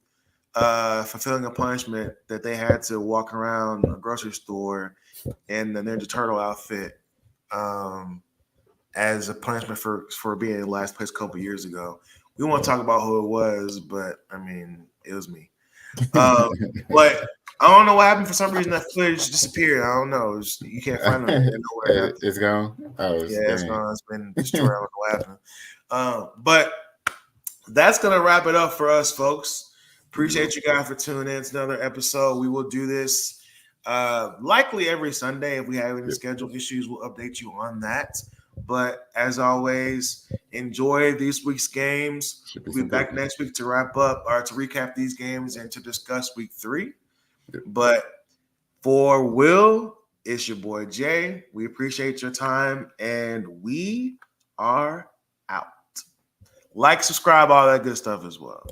fulfilling a punishment that they had to walk around a grocery store in the Ninja Turtle outfit. As a punishment for being in last place a couple years ago. We won't talk about who it was, but I mean, it was me. But I don't know what happened. For some reason, that footage disappeared. I don't know. You can't find it nowhere. It's gone. Oh, Yeah, it's gone. It's been destroyed. I don't know what happened. But that's gonna wrap it up for us, folks. Appreciate you guys for tuning in. It's another episode. We will do this likely every Sunday. If we have any schedule issues, we'll update you on that. But as always, enjoy this week's games. We'll be back next week to wrap up or to recap these games and to discuss week 3. But for Will, it's your boy Jay. We appreciate your time and we are out. Like, subscribe, all that good stuff as well.